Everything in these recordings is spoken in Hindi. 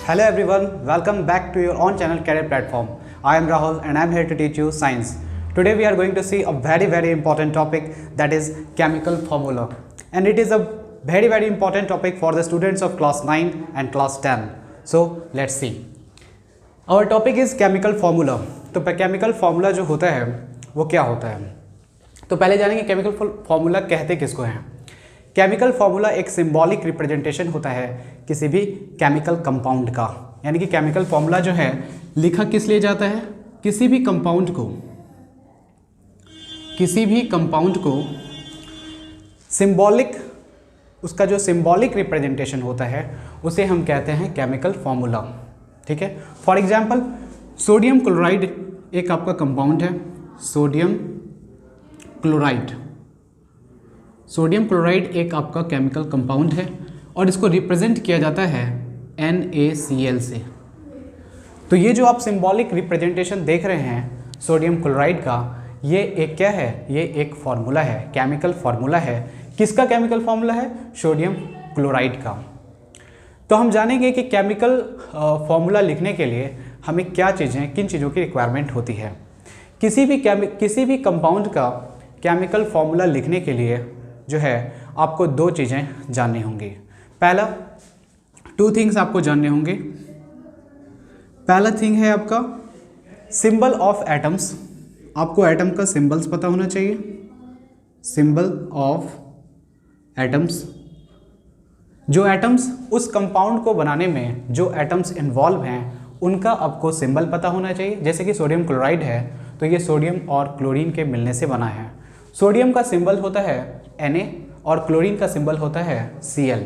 Hello everyone, welcome back to your own channel Career Platform. I am Rahul and I am here to teach you science. Today we are going to see a very important topic, that is chemical formula. And it is a very important topic for the students of class 9 and class 10. So let's see. Our topic is chemical formula. तो chemical formula जो होता है वो क्या होता है? तो पहले जानेंगे chemical formula कहते किसको हैं. केमिकल फार्मूला एक सिंबॉलिक रिप्रेजेंटेशन होता है किसी भी केमिकल कंपाउंड का, यानी कि केमिकल फार्मूला जो है लिखा किस लिए जाता है, किसी भी कंपाउंड को सिंबॉलिक, उसका जो सिंबॉलिक रिप्रेजेंटेशन होता है उसे हम कहते हैं केमिकल फार्मूला. ठीक है. फॉर एग्जांपल सोडियम क्लोराइड एक आपका कंपाउंड है, सोडियम क्लोराइड एक आपका केमिकल कंपाउंड है और इसको रिप्रेजेंट किया जाता है NaCl से. तो ये जो आप सिंबॉलिक रिप्रेजेंटेशन देख रहे हैं सोडियम क्लोराइड का, ये एक क्या है, ये एक फार्मूला है, केमिकल फार्मूला है. किसका केमिकल फार्मूला है? सोडियम क्लोराइड का. तो हम जानेंगे कि केमिकल फार्मूला लिखने के लिए हमें क्या चीज़ें, किन चीज़ों की रिक्वायरमेंट होती है. किसी भी कंपाउंड का केमिकल फार्मूला लिखने के लिए जो है आपको दो चीज़ें जाननी होंगी. पहला, टू थिंग्स आपको जानने होंगे. पहला थिंग है आपका सिंबल ऑफ एटम्स. आपको एटम का सिंबल्स पता होना चाहिए. सिंबल ऑफ एटम्स, जो एटम्स उस कंपाउंड को बनाने में जो एटम्स इन्वॉल्व हैं उनका आपको सिंबल पता होना चाहिए. जैसे कि सोडियम क्लोराइड है तो ये सोडियम और क्लोरीन के मिलने से बना है. सोडियम का सिंबल होता है Na और क्लोरीन का सिंबल होता है Cl.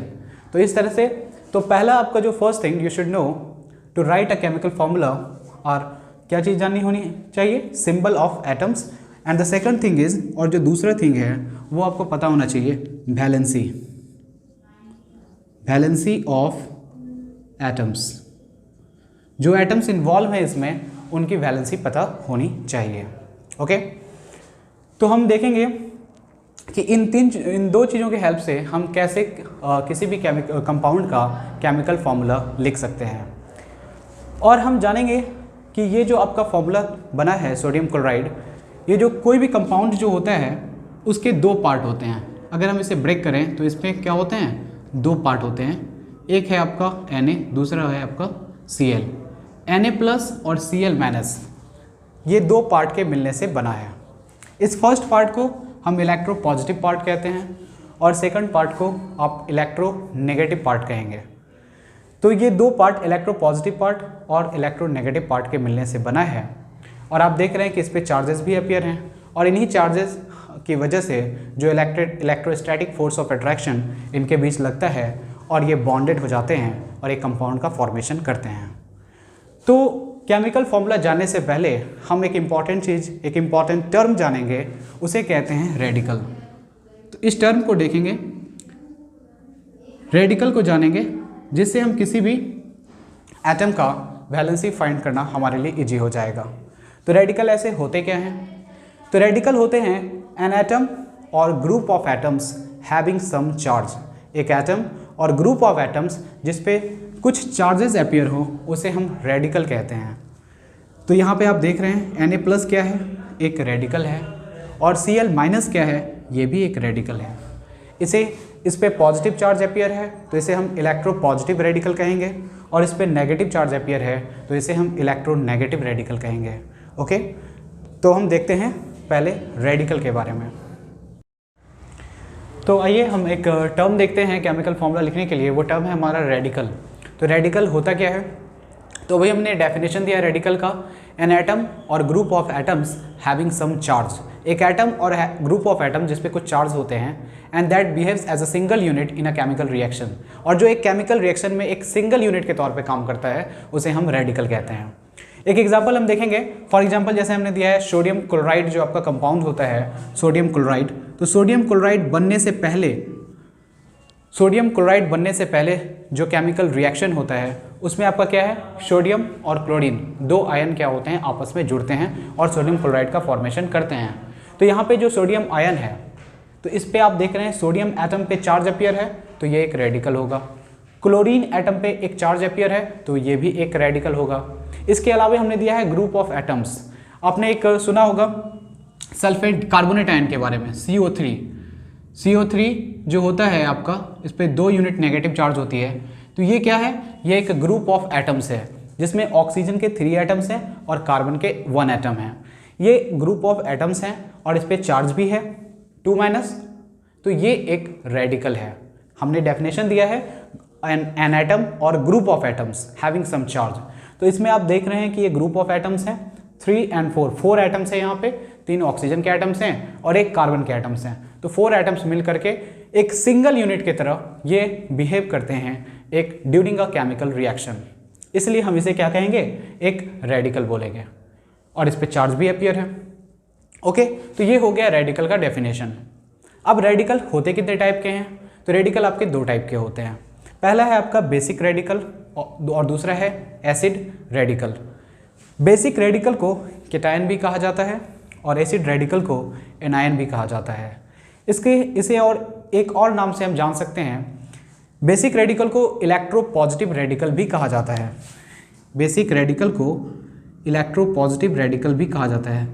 तो इस तरह से, तो पहला आपका जो first thing you should know to write a chemical formula, और क्या चीज़ जाननी होनी चाहिए? Symbol of atoms. And the second thing is, और जो दूसरा थिंग है वो आपको पता होना चाहिए वैलेंसी ऑफ एटम्स. जो एटम्स इन्वॉल्व हैं इसमें उनकी वैलेंसी पता होनी चाहिए. ओके. तो हम देखेंगे कि इन दो चीज़ों के हेल्प से हम कैसे किसी भी कंपाउंड का केमिकल फार्मूला लिख सकते हैं. और हम जानेंगे कि ये जो आपका फार्मूला बना है सोडियम क्लोराइड, ये जो कोई भी कंपाउंड जो होता है उसके दो पार्ट होते हैं. अगर हम इसे ब्रेक करें तो इसमें क्या होते हैं? दो पार्ट होते हैं. एक है आपका Na, दूसरा है आपका Cl. Na+ और Cl-, ये दो पार्ट के मिलने से बना है. इस फर्स्ट पार्ट को हम इलेक्ट्रो पॉजिटिव पार्ट कहते हैं और सेकंड पार्ट को आप इलेक्ट्रो नेगेटिव पार्ट कहेंगे. तो ये दो पार्ट इलेक्ट्रो पॉजिटिव पार्ट और इलेक्ट्रो नेगेटिव पार्ट के मिलने से बना है. और आप देख रहे हैं कि इस पर चार्जेस भी अपीयर हैं और इन्हीं चार्जेस की वजह से जो इलेक्ट्रोस्टैटिक फोर्स ऑफ अट्रैक्शन इनके बीच लगता है और ये बॉन्डेड हो जाते हैं और एक कंपाउंड का फॉर्मेशन करते हैं. तो केमिकल फार्मूला जानने से पहले हम एक इम्पॉर्टेंट टर्म जानेंगे, उसे कहते हैं रेडिकल. तो इस टर्म को देखेंगे, रेडिकल को जानेंगे, जिससे हम किसी भी एटम का वैलेंसी फाइंड करना हमारे लिए इजी हो जाएगा. तो रेडिकल ऐसे होते क्या हैं? तो रेडिकल होते हैं एन एटम और group of atoms having some charge. एक एटम और ग्रुप ऑफ एटम्स जिसपे कुछ चार्जेस अपीयर हो उसे हम रेडिकल कहते हैं. तो यहाँ पे आप देख रहे हैं Na+ क्या है? एक रेडिकल है. और Cl- क्या है? ये भी एक रेडिकल है. इस पे पॉजिटिव चार्ज अपीयर है तो इसे हम इलेक्ट्रो पॉजिटिव रेडिकल कहेंगे, और इस पे नेगेटिव चार्ज अपीयर है तो इसे हम इलेक्ट्रो नेगेटिव रेडिकल कहेंगे. ओके. तो हम देखते हैं पहले रेडिकल के बारे में. तो आइए हम एक टर्म देखते हैं केमिकल फार्मूला लिखने के लिए. वो टर्म है हमारा रेडिकल. तो रेडिकल होता क्या है? तो वही हमने डेफिनेशन दिया रेडिकल का, एन एटम और group of atoms having some charge. एक एटम और ग्रुप ऑफ एटम जिस पे कुछ चार्ज होते हैं, and that behaves as a single unit in a chemical reaction. और जो एक केमिकल रिएक्शन में एक सिंगल यूनिट के तौर पे काम करता है उसे हम रेडिकल कहते हैं. एक एग्जाम्पल हम देखेंगे. फॉर एग्जाम्पल जैसे हमने दिया है सोडियम क्लोराइड, जो आपका कंपाउंड होता है सोडियम क्लोराइड. तो सोडियम क्लोराइड बनने से पहले जो केमिकल रिएक्शन होता है उसमें आपका क्या है? सोडियम और क्लोरीन दो आयन क्या होते हैं? आपस में जुड़ते हैं और सोडियम क्लोराइड का फॉर्मेशन करते हैं. तो यहाँ पे जो सोडियम आयन है, तो इस पे आप देख रहे हैं सोडियम एटम पे चार्ज अपीयर है तो ये एक रेडिकल होगा. क्लोरीन एटम पे एक चार्ज अपीयर है तो ये भी एक रेडिकल होगा। इसके अलावा हमने दिया है ग्रुप ऑफ एटम्स। आपने एक सुना होगा सल्फेट कार्बोनेट आयन के बारे में, CO3। CO3 जो होता है आपका, इस पर 2 यूनिट नेगेटिव चार्ज होती है। तो ये क्या है, ये एक ग्रुप ऑफ एटम्स है जिसमें ऑक्सीजन के 3 एटम्स हैं और कार्बन के 1 एटम हैं। ये ग्रुप ऑफ एटम्स हैं और इस पर चार्ज भी है 2-, तो ये एक रेडिकल है। हमने डेफिनेशन दिया है एन एटम और group of atoms having some charge. तो इसमें आप देख रहे हैं कि ये ग्रुप ऑफ एटम्स हैं 3 and 4 एटम्स हैं यहाँ पे, 3 ऑक्सीजन के एटम्स हैं और 1 कार्बन के एटम्स हैं। तो 4 एटम्स मिल करके एक सिंगल यूनिट की तरह ये बिहेव करते हैं एक ड्यूरिंग अ केमिकल रिएक्शन, इसलिए हम इसे क्या कहेंगे, एक रेडिकल बोलेंगे। और इस पे चार्ज भी अपीयर है। ओके, तो ये हो गया रेडिकल का डेफिनेशन। अब रेडिकल होते कितने टाइप के हैं, तो रेडिकल आपके 2 टाइप के होते हैं। पहला है आपका बेसिक रेडिकल और दूसरा है एसिड रेडिकल। बेसिक रेडिकल को केटायन भी कहा जाता है और एसिड रेडिकल को एनायन भी कहा जाता है। इसे और एक और नाम से हम जान सकते हैं, बेसिक रेडिकल को इलेक्ट्रोपॉजिटिव रेडिकल भी कहा जाता है। बेसिक रेडिकल को इलेक्ट्रोपॉजिटिव रेडिकल भी कहा जाता है।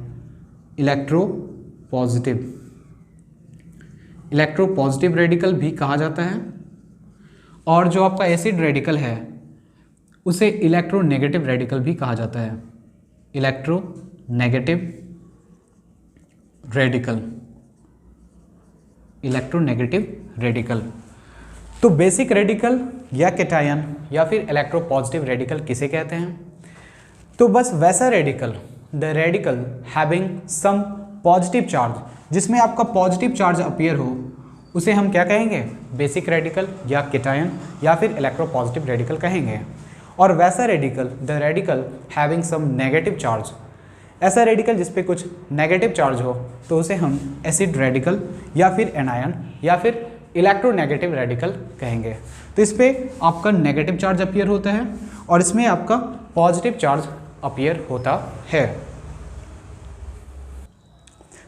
इलेक्ट्रोपॉजिटिव रेडिकल भी कहा जाता है। और जो आपका एसिड रेडिकल है उसे इलेक्ट्रोनेगेटिव रेडिकल भी कहा जाता है। Electronegative radical. तो बेसिक रेडिकल या केटायन या फिर इलेक्ट्रोपॉजिटिव रेडिकल किसे कहते हैं, तो बस वैसा radical, the radical having some positive charge, जिसमें आपका पॉजिटिव चार्ज अपीयर हो, उसे हम क्या कहेंगे, बेसिक रेडिकल या केटायन या फिर इलेक्ट्रोपॉजिटिव रेडिकल कहेंगे। और वैसा radical, the radical having some negative charge, ऐसा रेडिकल जिस पे कुछ नेगेटिव चार्ज हो तो उसे हम एसिड रेडिकल या फिर एनायन या फिर इलेक्ट्रोनेगेटिव रेडिकल कहेंगे। तो इस पे आपका नेगेटिव चार्ज अपीयर होता है और इसमें आपका पॉजिटिव चार्ज अपीयर होता है।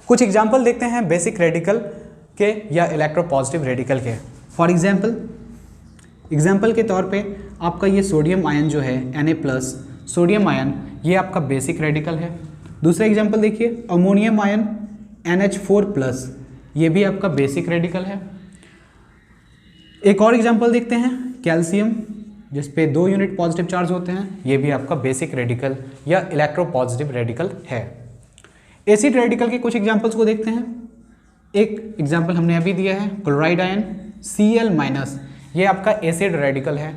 कुछ एग्जाम्पल देखते हैं बेसिक रेडिकल के या इलेक्ट्रोपॉजिटिव रेडिकल के। फॉर एग्जाम्पल के तौर पे आपका ये सोडियम आयन जो है Na+, सोडियम आयन, ये आपका बेसिक रेडिकल है। दूसरा एग्जाम्पल देखिए, अमोनियम आयन NH4+, ये भी आपका बेसिक रेडिकल है। एक और एग्जाम्पल देखते हैं, कैल्शियम, जिस पे 2 यूनिट पॉजिटिव चार्ज होते हैं, ये भी आपका बेसिक रेडिकल या इलेक्ट्रोपॉजिटिव रेडिकल है। एसिड रेडिकल के कुछ एग्जाम्पल्स को देखते हैं। एक एग्जाम्पल हमने अभी दिया है, क्लोराइड आयन Cl-, ये आपका एसिड रेडिकल है।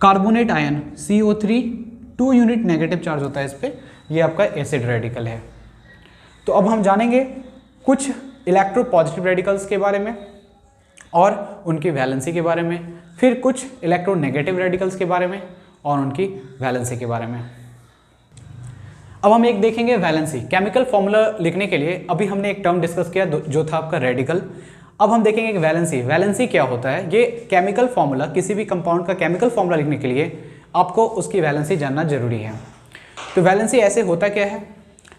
Carbonate ion CO3, 2 unit negative charge होता है इस पर, ये आपका एसिड रेडिकल है। तो अब हम जानेंगे कुछ इलेक्ट्रोपॉजिटिव रेडिकल्स के बारे में और उनकी वैलेंसी के बारे में, फिर कुछ इलेक्ट्रोनेगेटिव रेडिकल्स के बारे में और उनकी वैलेंसी के बारे में। अब हम एक देखेंगे वैलेंसी। केमिकल फॉर्मूला लिखने के लिए अभी हमने एक टर्म डिस्कस किया जो था आपका रेडिकल। अब हम देखेंगे कि वैलेंसी क्या होता है। ये केमिकल फॉर्मूला, किसी भी कंपाउंड का केमिकल फॉर्मूला लिखने के लिए आपको उसकी वैलेंसी जानना जरूरी है। तो वैलेंसी ऐसे होता क्या है,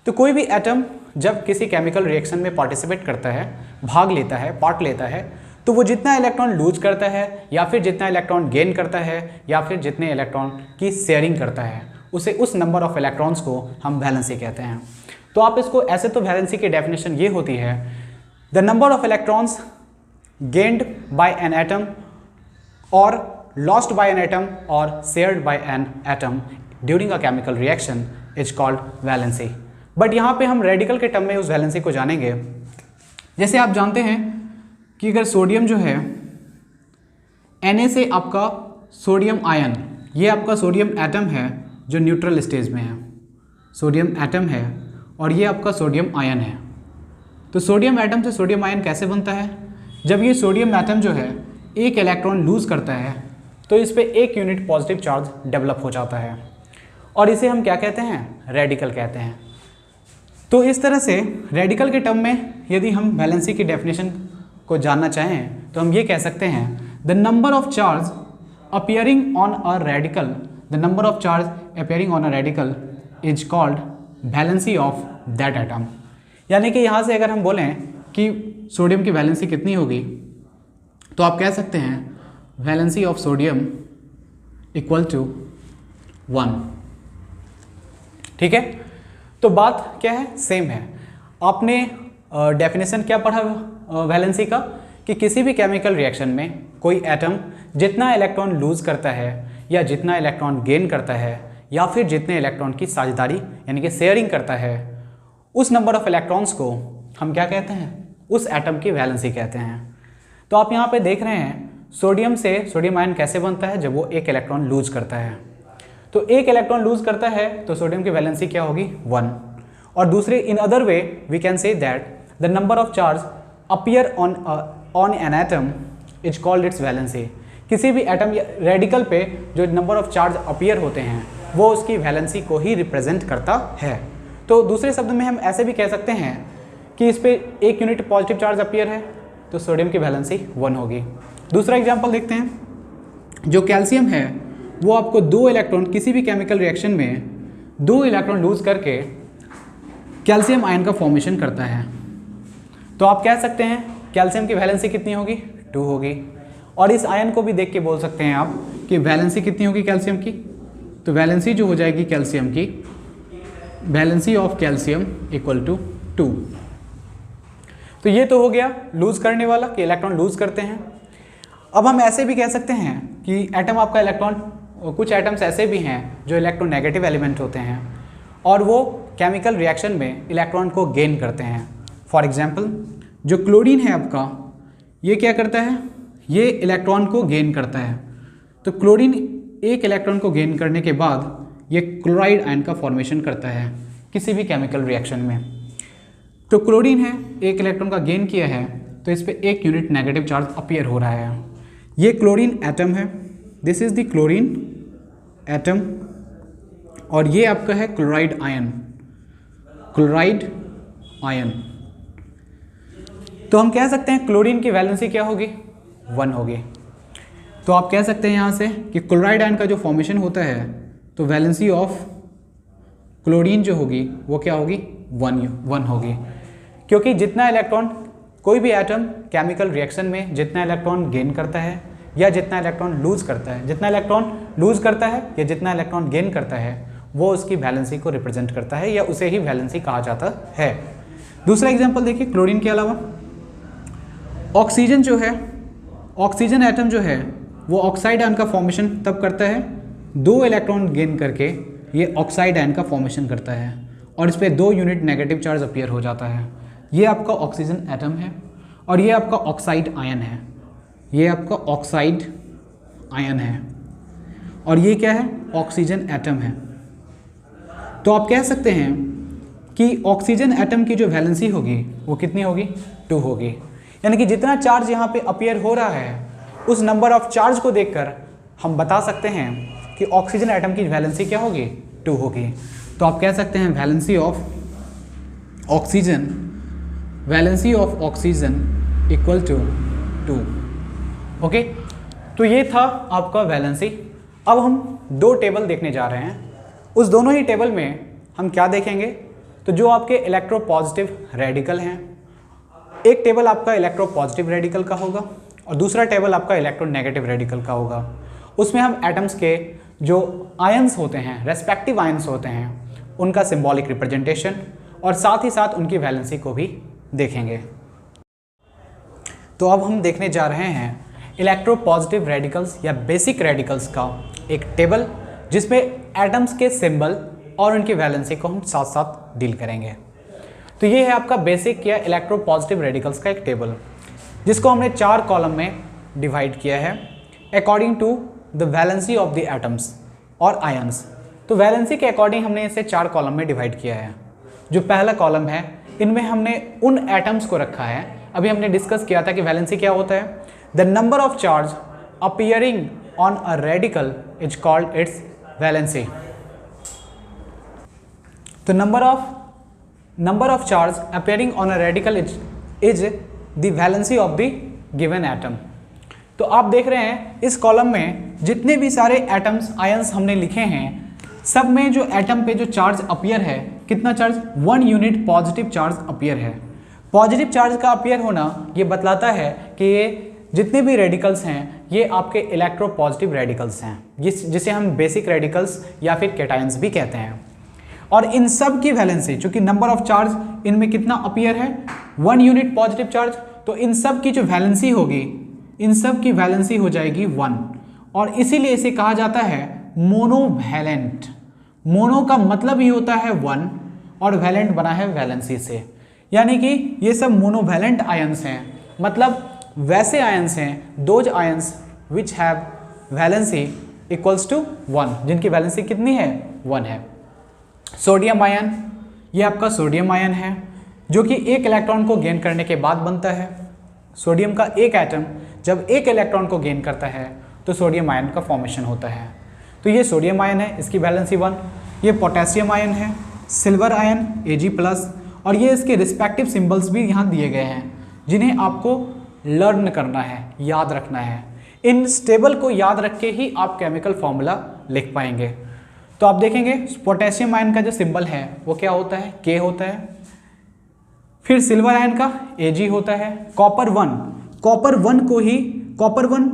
तो कोई भी एटम जब किसी केमिकल रिएक्शन में पार्टिसिपेट करता है, भाग लेता है, पार्ट लेता है, तो वो जितना इलेक्ट्रॉन लूज करता है या फिर जितना इलेक्ट्रॉन गेन करता है या फिर जितने इलेक्ट्रॉन की शेयरिंग करता है, उसे उस नंबर ऑफ इलेक्ट्रॉन्स को हम वैलेंसी कहते हैं। तो आप इसको ऐसे, तो वैलेंसी की डेफिनेशन ये होती है, the number of electrons gained by N atom और लॉस्ट बाय एन एटम और shared by an atom during a chemical reaction is called valency. But यहाँ पे हम रेडिकल के टर्म में उस वैलेंसी को जानेंगे। जैसे आप जानते हैं कि अगर सोडियम जो है Na से आपका सोडियम आयन, ये आपका सोडियम एटम है जो न्यूट्रल स्टेज में है, सोडियम एटम है और ये आपका सोडियम आयन है। तो सोडियम एटम से सोडियम आयन कैसे बनता है, जब ये सोडियम एटम जो है एक इलेक्ट्रॉन लूज करता है तो इस पर 1 यूनिट पॉजिटिव चार्ज डेवलप हो जाता है और इसे हम क्या कहते हैं, रेडिकल कहते हैं। तो इस तरह से रेडिकल के टर्म में यदि हम वैलेंसी की डेफिनेशन को जानना चाहें तो हम ये कह सकते हैं, the number of charge appearing on a radical, the number of charge appearing on a radical is called valency of that atom. यानी कि यहाँ से अगर हम बोलें कि सोडियम की वैलेंसी कितनी होगी, तो आप कह सकते हैं valency of sodium equal to 1। ठीक है, तो बात क्या है, सेम है। आपने डेफिनेशन क्या पढ़ा वैलेंसी का, कि किसी भी केमिकल रिएक्शन में कोई एटम जितना इलेक्ट्रॉन लूज करता है या जितना इलेक्ट्रॉन गेन करता है या फिर जितने इलेक्ट्रॉन की साझेदारी यानी कि शेयरिंग करता है, उस नंबर ऑफ इलेक्ट्रॉन्स को हम क्या कहते हैं, उस एटम की वैलेंसी कहते हैं। तो आप यहाँ पे देख रहे हैं सोडियम से सोडियम आयन कैसे बनता है, जब वो एक इलेक्ट्रॉन लूज करता है। तो एक इलेक्ट्रॉन लूज करता है तो सोडियम की वैलेंसी क्या होगी, 1। और दूसरे in other way we can say that the number of charge appear on an atom is called its valency. किसी भी एटम या रेडिकल पे जो नंबर ऑफ चार्ज अपीयर होते हैं वो उसकी वैलेंसी को ही रिप्रेजेंट करता है। तो दूसरे शब्द में हम ऐसे भी कह सकते हैं कि इस पे 1 यूनिट पॉजिटिव चार्ज अपीयर है तो सोडियम की वैलेंसी 1 होगी। दूसरा एग्जांपल देखते हैं, जो कैल्शियम है वो आपको 2 इलेक्ट्रॉन किसी भी केमिकल रिएक्शन में 2 इलेक्ट्रॉन लूज करके कैल्शियम आयन का फॉर्मेशन करता है। तो आप कह सकते हैं कैल्शियम की वैलेंसी कितनी होगी, 2 होगी। और इस आयन को भी देख के बोल सकते हैं आप कि वैलेंसी कितनी होगी कैल्शियम की, तो वैलेंसी जो हो जाएगी कैल्शियम की, valency of calcium equal to 2। तो ये तो हो गया लूज करने वाला कि इलेक्ट्रॉन लूज करते हैं। अब हम ऐसे भी कह सकते हैं कि एटम आपका इलेक्ट्रॉन, कुछ एटम्स ऐसे भी हैं जो इलेक्ट्रोनेगेटिव एलिमेंट होते हैं और वो केमिकल रिएक्शन में इलेक्ट्रॉन को गेन करते हैं। फॉर एग्जांपल जो क्लोरीन है आपका, ये क्या करता है, ये इलेक्ट्रॉन को गेन करता है। तो क्लोरीन एक इलेक्ट्रॉन को गेन करने के बाद ये क्लोराइड आयन का फॉर्मेशन करता है किसी भी केमिकल रिएक्शन में। तो क्लोरीन है, एक इलेक्ट्रॉन का गेन किया है तो इस पर 1 यूनिट नेगेटिव चार्ज अपीयर हो रहा है। ये क्लोरीन एटम है, this is the chlorine atom, और ये आपका है क्लोराइड आयन, क्लोराइड आयन। तो हम कह सकते हैं क्लोरीन की वैलेंसी क्या होगी, 1 होगी। तो आप कह सकते हैं यहाँ से कि क्लोराइड आयन का जो फॉर्मेशन होता है तो वैलेंसी ऑफ क्लोरीन जो होगी वो क्या होगी, 1 होगी। क्योंकि जितना इलेक्ट्रॉन कोई भी एटम केमिकल रिएक्शन में जितना इलेक्ट्रॉन गेन करता है या जितना इलेक्ट्रॉन लूज करता है, जितना इलेक्ट्रॉन लूज करता है या जितना इलेक्ट्रॉन गेन करता है वो उसकी वैलेंसी को रिप्रेजेंट करता है या उसे ही वैलेंसी कहा जाता है। दूसरा एग्जांपल देखिए, क्लोरीन के अलावा ऑक्सीजन जो है, ऑक्सीजन एटम जो है वो ऑक्साइड आयन का फॉर्मेशन तब करता है, 2 इलेक्ट्रॉन गेन करके ये ऑक्साइड आयन का फॉर्मेशन करता है और इस पर 2 यूनिट नेगेटिव चार्ज अपीयर हो जाता है। ये आपका ऑक्सीजन एटम है और ये आपका ऑक्साइड आयन है, ये आपका ऑक्साइड आयन है और ये क्या है, ऑक्सीजन एटम है। तो आप कह सकते हैं कि ऑक्सीजन एटम की जो वैलेंसी होगी वो कितनी होगी, 2 होगी। यानी कि जितना चार्ज यहाँ पे अपीयर हो रहा है उस नंबर ऑफ चार्ज को देखकर हम बता सकते हैं कि ऑक्सीजन एटम की वैलेंसी क्या होगी, 2 होगी। तो आप कह सकते हैं valency of oxygen, valency of oxygen equal to 2। Okay, तो ये था आपका वैलेंसी। अब हम 2 टेबल देखने जा रहे हैं। उस दोनों ही टेबल में हम क्या देखेंगे, तो जो आपके इलेक्ट्रोपॉजिटिव रेडिकल हैं, एक टेबल आपका इलेक्ट्रोपॉजिटिव रेडिकल का होगा और दूसरा टेबल आपका इलेक्ट्रोनेगेटिव रेडिकल का होगा। उसमें हम एटम्स के जो आयंस होते हैं, रेस्पेक्टिव आयंस होते हैं, उनका सिंबॉलिक रिप्रेजेंटेशन और साथ ही साथ उनकी वैलेंसी को भी देखेंगे। तो अब हम देखने जा रहे हैं इलेक्ट्रोपॉजिटिव रेडिकल्स या बेसिक रेडिकल्स का एक टेबल, जिसमें एटम्स के सिंबल और उनकी वैलेंसी को हम साथ साथ डील करेंगे। तो ये है आपका बेसिक या इलेक्ट्रोपॉजिटिव रेडिकल्स का एक टेबल, जिसको हमने 4 कॉलम में डिवाइड किया है according to the valency of the atoms और आयंस। तो वैलेंसी के अकॉर्डिंग हमने इसे 4 कॉलम में डिवाइड किया है। जो पहला कॉलम है, इनमें हमने उन एटम्स को रखा है, अभी हमने डिस्कस किया था कि वैलेंसी क्या होता है, the number of charge appearing on a radical is called its valency. तो number of charge appearing on a radical is the valency of the given atom। तो आप देख रहे हैं इस कॉलम में जितने भी सारे एटम्स आयंस हमने लिखे हैं, सब में जो एटम पे जो चार्ज अपीयर है, कितना charge, 1 unit positive charge appear है। पॉजिटिव चार्ज का अपीयर होना ये बतलाता है कि ये जितने भी रेडिकल्स हैं ये आपके इलेक्ट्रोपॉजिटिव रेडिकल्स हैं, जिसे हम बेसिक रेडिकल्स या फिर कैटायंस भी कहते हैं। और इन सब की वैलेंसी, चूंकि नंबर ऑफ चार्ज इनमें कितना अपीयर है 1 यूनिट पॉजिटिव चार्ज, तो इन सब की जो वैलेंसी होगी, इन सब की वैलेंसी हो जाएगी 1, और इसीलिए इसे कहा जाता है मोनोवैलेंट। मोनो का मतलब ही होता है 1 और वैलेंट बना है वैलेंसी से, यानी कि ये सब मोनोवैलेंट आयंस हैं, मतलब वैसे आयंस हैं those ions which have valency equals to 1, जिनकी वैलेंसी कितनी है 1 है। सोडियम आयन, ये आपका सोडियम आयन है जो कि एक इलेक्ट्रॉन को गेन करने के बाद बनता है। सोडियम का एक एटम जब एक इलेक्ट्रॉन को गेन करता है तो सोडियम आयन का फॉर्मेशन होता है। तो ये सोडियम आयन है, इसकी वैलेंसी 1। ये पोटेशियम आयन है, सिल्वर आयन Ag+, और ये इसके रिस्पेक्टिव सिंबल्स भी यहाँ दिए गए हैं जिन्हें आपको लर्न करना है, याद रखना है। इन स्टेबल को याद रख के ही आप केमिकल फॉर्मूला लिख पाएंगे। तो आप देखेंगे पोटेशियम आयन का जो सिंबल है वो क्या होता है, K होता है। फिर सिल्वर आयन का Ag होता है। कॉपर 1 को ही कॉपर 1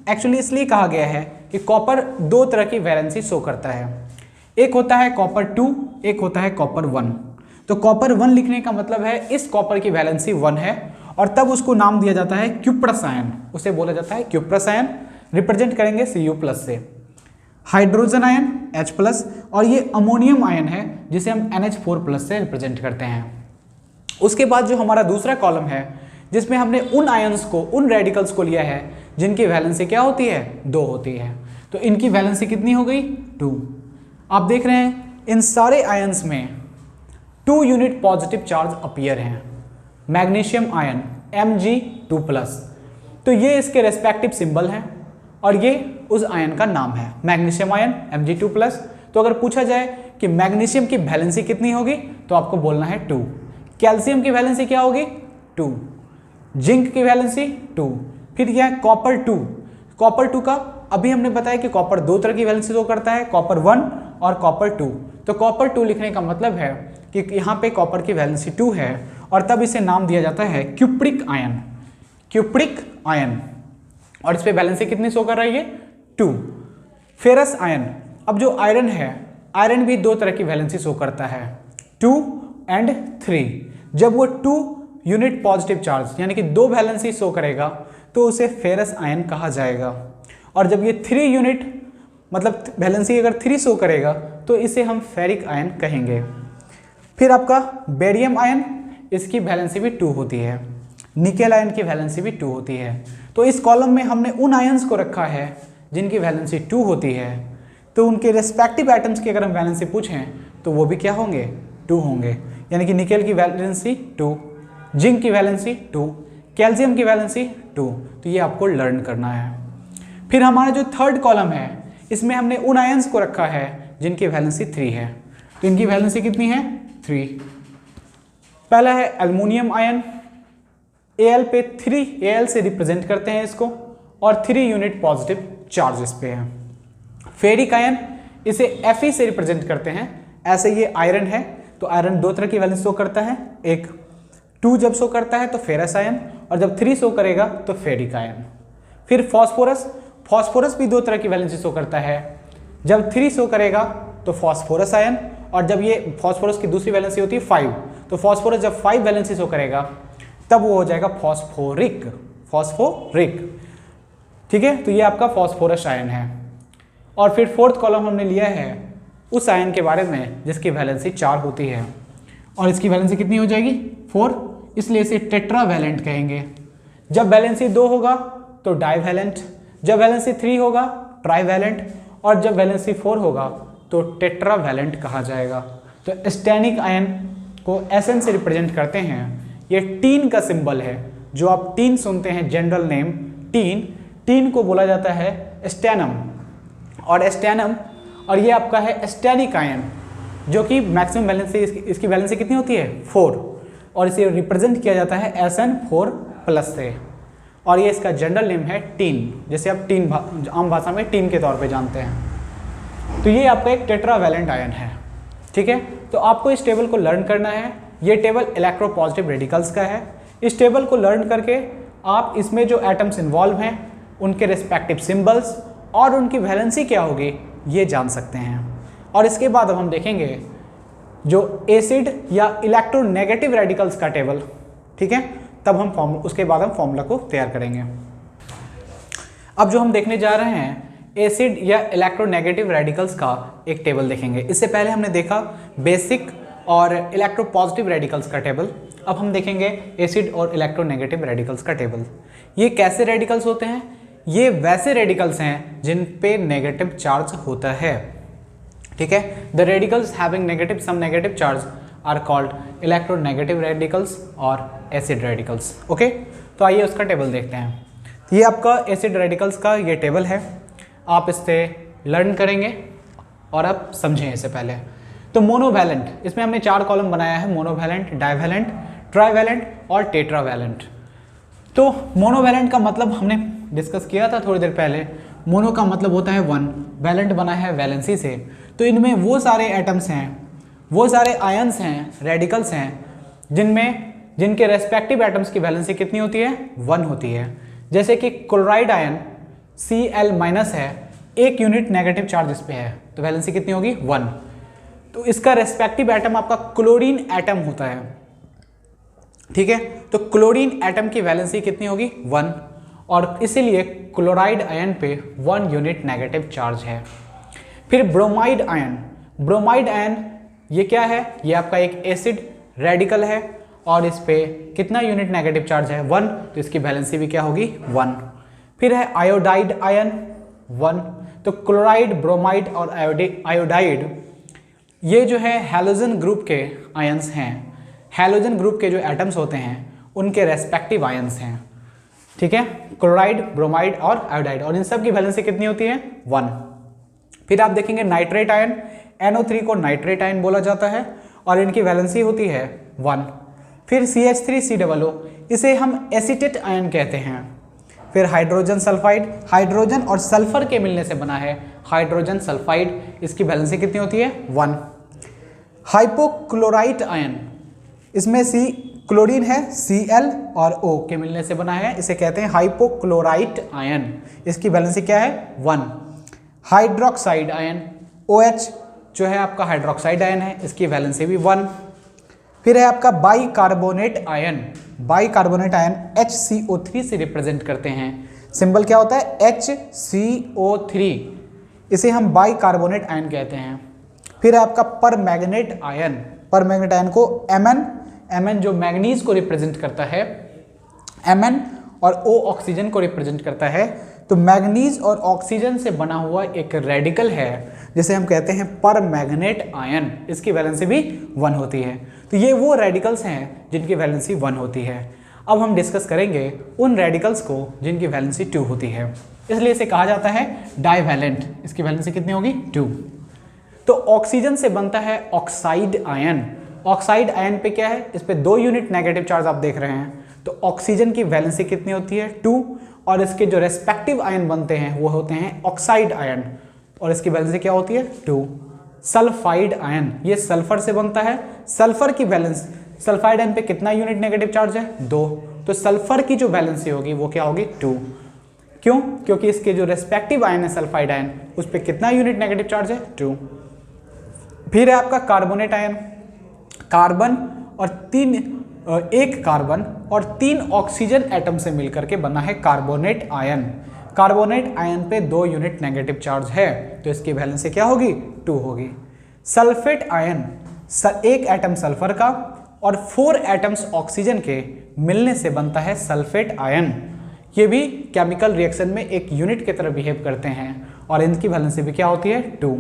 एक्चुअली इसलिए कहा गया है कि कॉपर 2 तरह की वैलेंसी शो करता है, एक होता है कॉपर 2, एक होता है कॉपर 1। तो कॉपर 1 लिखने का मतलब है इस कॉपर की वैलेंसी 1 है, और तब उसको नाम दिया जाता है क्यूप्रस आयन, उसे बोला जाता है क्यूप्रस आयन, रिप्रेजेंट करेंगे Cu+ से। हाइड्रोजन आयन H+, और ये अमोनियम आयन है जिसे हम NH4+ से रिप्रेजेंट करते हैं। उसके बाद जो हमारा दूसरा कॉलम है जिसमें हमने उन आयंस को, उन रेडिकल्स को लिया है जिनकी वैलेंसी क्या होती है 2 होती है। तो इनकी वैलेंसी कितनी हो गई 2। आप देख रहे हैं इन सारे आयंस में 2 यूनिट पॉजिटिव चार्ज अपीयर हैं। मैग्नीशियम आयन Mg2+, तो ये इसके रेस्पेक्टिव सिंबल हैं और ये उस आयन का नाम है मैग्नीशियम आयन Mg2+। तो अगर पूछा जाए कि मैग्नीशियम की वैलेंसी कितनी होगी तो आपको बोलना है 2। कैल्शियम की वैलेंसी क्या होगी 2। जिंक की वैलेंसी 2। फिर क्या है कॉपर 2। कॉपर 2 का अभी हमने बताया कि कॉपर 2 तरह की वैलेंसी शो करता है, कॉपर 1 और कॉपर 2। तो कॉपर 2 लिखने का मतलब है कि यहाँ पे कॉपर की वैलेंसी 2 है और तब इसे नाम दिया जाता है क्यूप्रिक आयन। क्यूप्रिक आयन, और इस पे वैलेंसी कितनी शो कर रही है 2। फेरस आयन, अब जो आयरन है, आयरन भी 2 तरह की वैलेंसी शो करता है 2 एंड 3। जब वो 2 यूनिट पॉजिटिव चार्ज यानी कि 2 वैलेंसी शो करेगा तो उसे फेरस आयन कहा जाएगा, और जब ये 3 यूनिट मतलब वैलेंसी अगर 3 शो करेगा तो इसे हम फेरिक आयन कहेंगे। फिर आपका बेरियम आयन, इसकी वैलेंसी भी 2 होती है। निकेल आयन की वैलेंसी भी 2 होती है। तो इस कॉलम में हमने उन आयंस को रखा है जिनकी वैलेंसी 2 होती है, तो उनके रेस्पेक्टिव एटम्स की अगर हम वैलेंसी पूछें तो वो भी क्या होंगे 2 होंगे। यानी कि निकेल की वैलेंसी 2, जिंक की वैलेंसी 2, कैल्शियम की वैलेंसी 2। तो ये आपको लर्न करना है। फिर हमारा जो थर्ड कॉलम है इसमें हमने उन आयंस को रखा है जिनकी वैलेंसी 3 है। तो इनकी वैलेंसी कितनी है 3। पहला है एल्युमिनियम आयन, Al पे 3, Al से रिप्रेजेंट करते हैं इसको, और 3 यूनिट पॉजिटिव चार्ज इस पे है। फेरिक आयन, इसे Fe से रिप्रेजेंट करते हैं। ऐसे ये आयरन है तो आयरन 2 तरह की वैलेंस शो करता है, एक 2 जब शो करता है तो फेरस आयन, और जब 3 शो करेगा तो फेरिक आयन। फिर फॉस्फोरस, फॉस्फोरस भी 2 तरह की वैलेंसी शो करता है, जब 3 शो करेगा तो फॉस्फोरस आयन, और जब ये फॉस्फोरस की दूसरी वैलेंसी होती है 5, तो फॉस्फोरस जब 5 वैलेंसी शो करेगा तब वो हो जाएगा फॉस्फोरिक। फॉस्फोरिक, ठीक है। तो ये आपका फॉस्फोरस आयन है। और फिर फोर्थ कॉलम हमने लिया है उस आयन के बारे में जिसकी वैलेंसी 4 होती है, और इसकी वैलेंसी कितनी हो जाएगी 4, इसलिए इसे टेट्रावैलेंट कहेंगे। जब वैलेंसी 2 होगा तो डाइवैलेंट, जब वैलेंसी 3 होगा ट्राइवैलेंट, और जब वैलेंसी 4 होगा तो टेट्रावैलेंट कहा जाएगा। तो स्टैनिक आयन को Sn से रिप्रेजेंट करते हैं। ये टीन का सिंबल है, जो आप टीन सुनते हैं जनरल नेम टीन, टीन को बोला जाता है स्टैनम, और स्टैनम, और ये आपका है स्टैनिक आयन जो कि मैक्सिमम वैलेंसी इसकी वैलेंसी कितनी होती है 4, और इसे रिप्रेजेंट किया जाता है Sn4+ से, और ये इसका जनरल नेम है टीन, जैसे आप टीन आम भाषा में टीन के तौर पे जानते हैं। तो ये आपका एक टेट्रावैलेंट आयन है, ठीक है। तो आपको इस टेबल को लर्न करना है। ये टेबल इलेक्ट्रोपॉजिटिव रेडिकल्स का है। इस टेबल को लर्न करके आप इसमें जो एटम्स इन्वॉल्व हैं उनके रिस्पेक्टिव सिंबल्स और उनकी वैलेंसी क्या होगी ये जान सकते हैं। और इसके बाद अब हम देखेंगे जो एसिड या इलेक्ट्रोनेगेटिव रेडिकल्स का टेबल, ठीक है, तब हम उसके बाद हम फॉर्मूला को तैयार करेंगे। अब जो हम देखने जा रहे हैं एसिड या इलेक्ट्रोनेगेटिव रेडिकल्स का एक टेबल देखेंगे। इससे पहले हमने देखा बेसिक और इलेक्ट्रोपॉजिटिव रेडिकल्स का टेबल, अब हम देखेंगे एसिड और इलेक्ट्रोनेगेटिव रेडिकल्स का टेबल। ये कैसे रेडिकल्स होते हैं? ये वैसे रेडिकल्स हैं जिन पे नेगेटिव चार्ज होता है, ठीक है। The radicals having negative some negative charge are called electronegative radicals और एसिड रेडिकल्स। ओके, तो आइए उसका टेबल देखते हैं। ये आपका एसिड रेडिकल्स का ये टेबल है, आप इससे लर्न करेंगे और आप समझें इससे पहले। तो मोनोवैलेंट, इसमें हमने 4 कॉलम बनाया है, मोनोवैलेंट, डाइवैलेंट, ट्राइवैलेंट और टेट्रावैलेंट। तो मोनोवैलेंट का मतलब हमने डिस्कस किया था थोड़ी देर पहले। मोनो का मतलब होता है 1, वैलेंट बना है वैलेंसी से। तो इनमें वो सारे एटम्स हैं, वो सारे आयन्स हैं, रेडिकल्स हैं जिनके रेस्पेक्टिव एटम्स की वैलेंसी कितनी होती है? 1 होती है। जैसे कि क्लोराइड आयन Cl- है, 1 यूनिट नेगेटिव चार्ज इस पे है, तो वैलेंसी कितनी होगी? 1। तो इसका रेस्पेक्टिव एटम आपका क्लोरीन एटम होता है, ठीक है। तो क्लोरीन एटम की वैलेंसी कितनी होगी? 1, और इसीलिए क्लोराइड आयन पे 1 यूनिट नेगेटिव चार्ज है। फिर ब्रोमाइड आयन, ब्रोमाइड आयन ये क्या है? ये आपका एक एसिड रेडिकल है और इस पे कितना यूनिट नेगेटिव चार्ज है? 1, तो इसकी वैलेंसी भी क्या होगी? 1। फिर है आयोडाइड आयन 1। तो क्लोराइड, ब्रोमाइड और आयोडाइड ये जो है हैलोजन ग्रुप के आयन्स हैं, हैलोजन ग्रुप के जो एटम्स होते हैं उनके रेस्पेक्टिव आयन्स हैं, ठीक है। क्लोराइड, ब्रोमाइड और आयोडाइड, और इन सब की वैलेंसी कितनी होती है? 1। फिर आप देखेंगे नाइट्रेट आयन, NO3 को नाइट्रेट आयन बोला जाता है और इनकी वैलेंसी होती है 1। फिर CH3COO, इसे हम एसीटेट आयन कहते हैं। फिर हाइड्रोजन सल्फाइड, हाइड्रोजन और सल्फर के मिलने से बना है हाइड्रोजन सल्फाइड, इसकी वैलेंसी कितनी होती है? 1। हाइपोक्लोराइट आयन, इसमें क्लोरीन है, Cl और O के मिलने से बना है, इसे कहते हैं हाइपोक्लोराइट आयन, इसकी वैलेंसी क्या है? 1। हाइड्रोक्साइड आयन OH जो है आपका हाइड्रोक्साइड आयन है, इसकी वैलेंसी भी 1। फिर है आपका bicarbonate ion, bicarbonate ion HCO3 से रिप्रेजेंट करते हैं, सिंबल क्या होता है? HCO3, इसे हम बाइकार्बोनेट आयन कहते हैं। फिर है आपका परमैंगनेट आयन, परमैंगनेट आयन को Mn जो मैग्नीज को रिप्रेजेंट करता है, Mn और O ऑक्सीजन को रिप्रेजेंट करता है। तो मैग्नीज और ऑक्सीजन से बना हुआ एक रेडिकल है जिसे हम कहते हैं परमैंगनेट आयन, इसकी वैलेंसी भी 1 होती है। तो ये वो रेडिकल्स हैं जिनकी वैलेंसी 1 होती है। अब हम डिस्कस करेंगे उन रेडिकल्स को जिनकी वैलेंसी 2 होती है, इसलिए इसे कहा जाता है डाइवैलेंट। इसकी वैलेंसी कितनी होगी? 2। तो ऑक्सीजन से बनता है ऑक्साइड आयन, ऑक्साइड आयन पे क्या है? इस पे 2 यूनिट नेगेटिव चार्ज आप देख रहे हैं, तो ऑक्सीजन की वैलेंसी कितनी होती है? 2, और इसके जो रेस्पेक्टिव आयन बनते हैं वो होते हैं ऑक्साइड आयन, और इसकी वैलेंसी क्या होती है? 2। सल्फाइड आयन, ये सल्फर से बनता है, सल्फर की वैलेंसी, सल्फाइड आयन पे कितना यूनिट नेगेटिव चार्ज है? 2, तो सल्फर की जो वैलेंसी होगी वो क्या होगी? 2। क्यों? क्योंकि इसके जो रेस्पेक्टिव आयन है सल्फाइड आयन, उस पर कितना यूनिट नेगेटिव चार्ज है? 2। फिर है आपका कार्बोनेट आयन, कार्बन और 1 कार्बन और 3 ऑक्सीजन एटम से मिलकर के बना है कार्बोनेट आयन। कार्बोनेट आयन पे 2 यूनिट नेगेटिव चार्ज है, तो इसकी वैलेंसी क्या होगी? 2 होगी। सल्फेट आयन, 1 एटम सल्फर का और 4 एटम्स ऑक्सीजन के मिलने से बनता है सल्फेट आयन। ये भी केमिकल रिएक्शन में एक यूनिट की तरह बिहेव करते हैं और इनकी वैलेंसी भी क्या होती है? 2।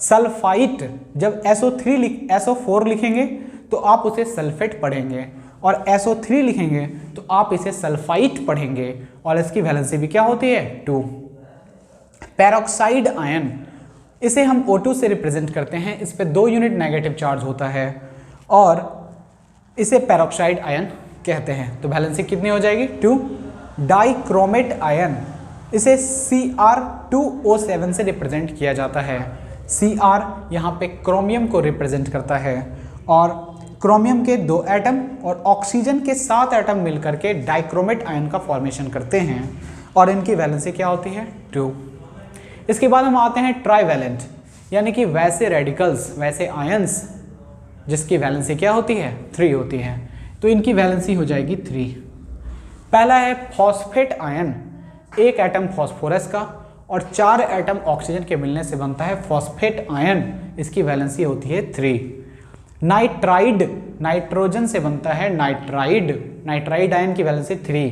सल्फाइट, जब SO4 लिखेंगे तो आप उसे सल्फेट पढ़ेंगे, और SO3 लिखेंगे तो आप इसे सल्फाइट पढ़ेंगे, और इसकी वैलेंसी भी क्या होती है? 2। पेरोक्साइड आयन, इसे हम O2 से रिप्रेजेंट करते हैं, इस पे 2 यूनिट नेगेटिव चार्ज होता है और इसे पेरोक्साइड आयन कहते हैं, तो वैलेंसी कितनी हो जाएगी? 2। डाइक्रोमेट आयन, इसे Cr2O7 से रिप्रेजेंट किया जाता है, Cr यहाँ पे क्रोमियम को रिप्रेजेंट करता है, और क्रोमियम के 2 एटम और ऑक्सीजन के 7 एटम मिलकर के डाइक्रोमेट आयन का फॉर्मेशन करते हैं और इनकी वैलेंसी क्या होती है 2। इसके बाद हम आते हैं ट्राईवैलेंट, यानी कि वैसे रेडिकल्स, वैसे आयंस जिसकी वैलेंसी क्या होती है 3 होती है, तो इनकी वैलेंसी हो जाएगी 3। पहला है फॉस्फेट आयन, 1 एटम फॉस्फोरस का और 4 एटम ऑक्सीजन के मिलने से बनता है फॉस्फेट आयन, इसकी वैलेंसी होती है 3। नाइट्राइड, नाइट्रोजन से बनता है नाइट्राइड, नाइट्राइड आयन की वैलेंसी 3।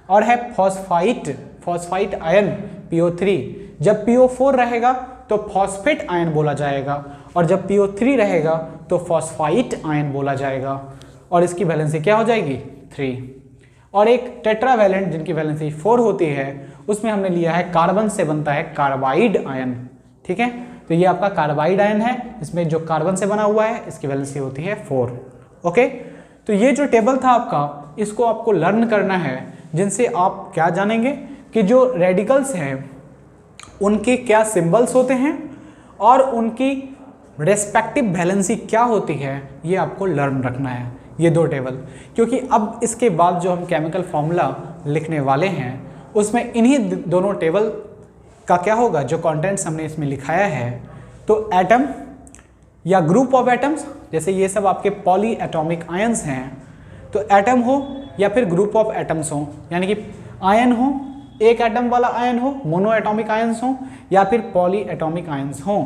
और है फॉस्फाइट, फॉस्फाइट आयन PO3, जब PO4 रहेगा तो फॉस्फेट आयन बोला जाएगा और जब PO3 रहेगा तो फॉस्फाइट आयन बोला जाएगा और इसकी वैलेंसी क्या हो जाएगी 3। और एक टेट्रावैलेंट जिनकी वैलेंसी 4 होती है, उसमें हमने लिया है कार्बन से बनता है कार्बाइड आयन, ठीक है। तो ये आपका कार्बाइड आयन है, इसमें जो कार्बन से बना हुआ है इसकी वैलेंसी होती है 4। ओके, तो ये जो टेबल था आपका, इसको आपको लर्न करना है, जिनसे आप क्या जानेंगे कि जो रेडिकल्स हैं उनके क्या सिंबल्स होते हैं और उनकी रेस्पेक्टिव वैलेंसी क्या होती है, ये आपको लर्न रखना है, ये 2 टेबल। क्योंकि अब इसके बाद जो हम केमिकल फॉर्मूला लिखने वाले हैं उसमें इन्हीं दोनों टेबल का क्या होगा, जो कंटेंट्स हमने इसमें लिखाया है, तो एटम या ग्रुप ऑफ एटम्स, जैसे ये सब आपके पॉली एटॉमिक आयंस हैं, तो एटम हो या फिर ग्रुप ऑफ एटम्स हो, यानी कि आयन हो, 1 एटम वाला आयन हो, मोनो एटॉमिक आयंस हो या फिर पॉली एटॉमिक आयंस हो,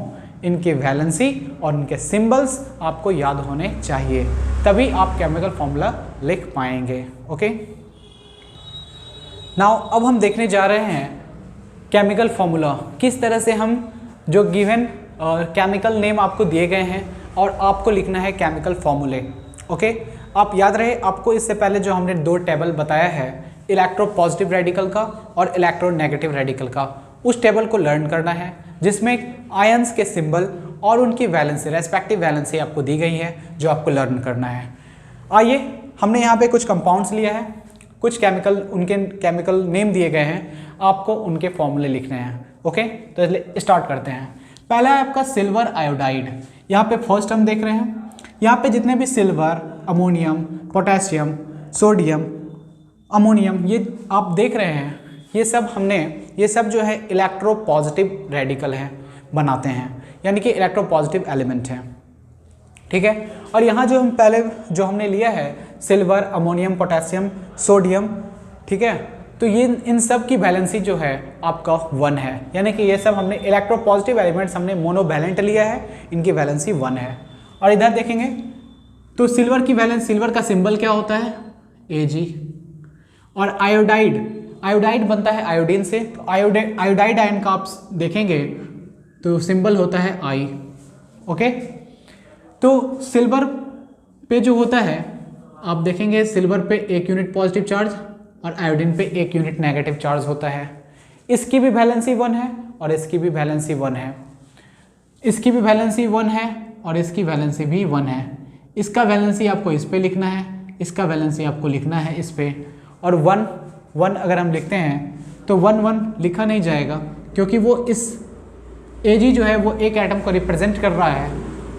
इनकी वैलेंसी और इनके सिंबल्स आपको याद होने चाहिए, तभी आप केमिकल फॉर्मूला लिख पाएंगे। ओके, नाउ अब हम देखने जा रहे हैं केमिकल फॉर्मूला, किस तरह से हम जो गिवन केमिकल नेम आपको दिए गए हैं और आपको लिखना है केमिकल फॉर्मूले। ओके, आप याद रहे, आपको इससे पहले जो हमने 2 टेबल बताया है, इलेक्ट्रो पॉजिटिव रेडिकल का और इलेक्ट्रो नेगेटिव रेडिकल का, उस टेबल को लर्न करना है जिसमें आयंस के सिंबल और उनकी वैलेंसी, रेस्पेक्टिव वैलेंसी आपको दी गई है, जो आपको लर्न करना है। आइए, हमने यहाँ पे कुछ कंपाउंड्स लिया है, कुछ केमिकल, उनके केमिकल नेम दिए गए हैं, आपको उनके फॉर्मूले लिखने हैं। ओके, तो स्टार्ट करते हैं। पहला है आपका सिल्वर आयोडाइड। यहाँ पे फर्स्ट हम देख रहे हैं, यहाँ पे जितने भी silver, ammonium, potassium, sodium, ammonium, ये आप देख रहे हैं, ये सब जो है इलेक्ट्रो पॉजिटिव रेडिकल है, बनाते हैं, यानी कि इलेक्ट्रो पॉजिटिव एलिमेंट हैं, ठीक है। और यहाँ जो हम पहले जो हमने लिया है सिल्वर, अमोनियम, पोटेशियम, सोडियम, ठीक है, तो ये इन सब की वैलेंसी जो है आपका 1 है, यानी कि ये सब हमने इलेक्ट्रो पॉजिटिव एलिमेंट्स हमने मोनोवैलेंट लिया है, इनकी वैलेंसी 1 है। और इधर देखेंगे तो सिल्वर की वैलेंस, सिल्वर का सिंबल क्या होता है Ag। और आयोडाइड बनता है आयोडीन से, तो आयोडाइड आयन का आप देखेंगे तो सिंबल होता है I। ओके, तो सिल्वर पे जो होता है आप देखेंगे, सिल्वर पे 1 यूनिट पॉजिटिव चार्ज और आयोडीन पे 1 यूनिट नेगेटिव चार्ज होता है। इसकी भी वैलेंसी 1 है और इसकी भी वैलेंसी 1 है, इसकी भी वैलेंसी 1 है और इसकी वैलेंसी भी 1 है। इसका वैलेंसी आपको इस पे लिखना है, इसका वैलेंसी आपको लिखना है इस पे। और 1 अगर हम लिखते हैं तो 1 लिखा नहीं जाएगा, क्योंकि वो इस Ag जो है वो 1 एटम को रिप्रेजेंट कर रहा है,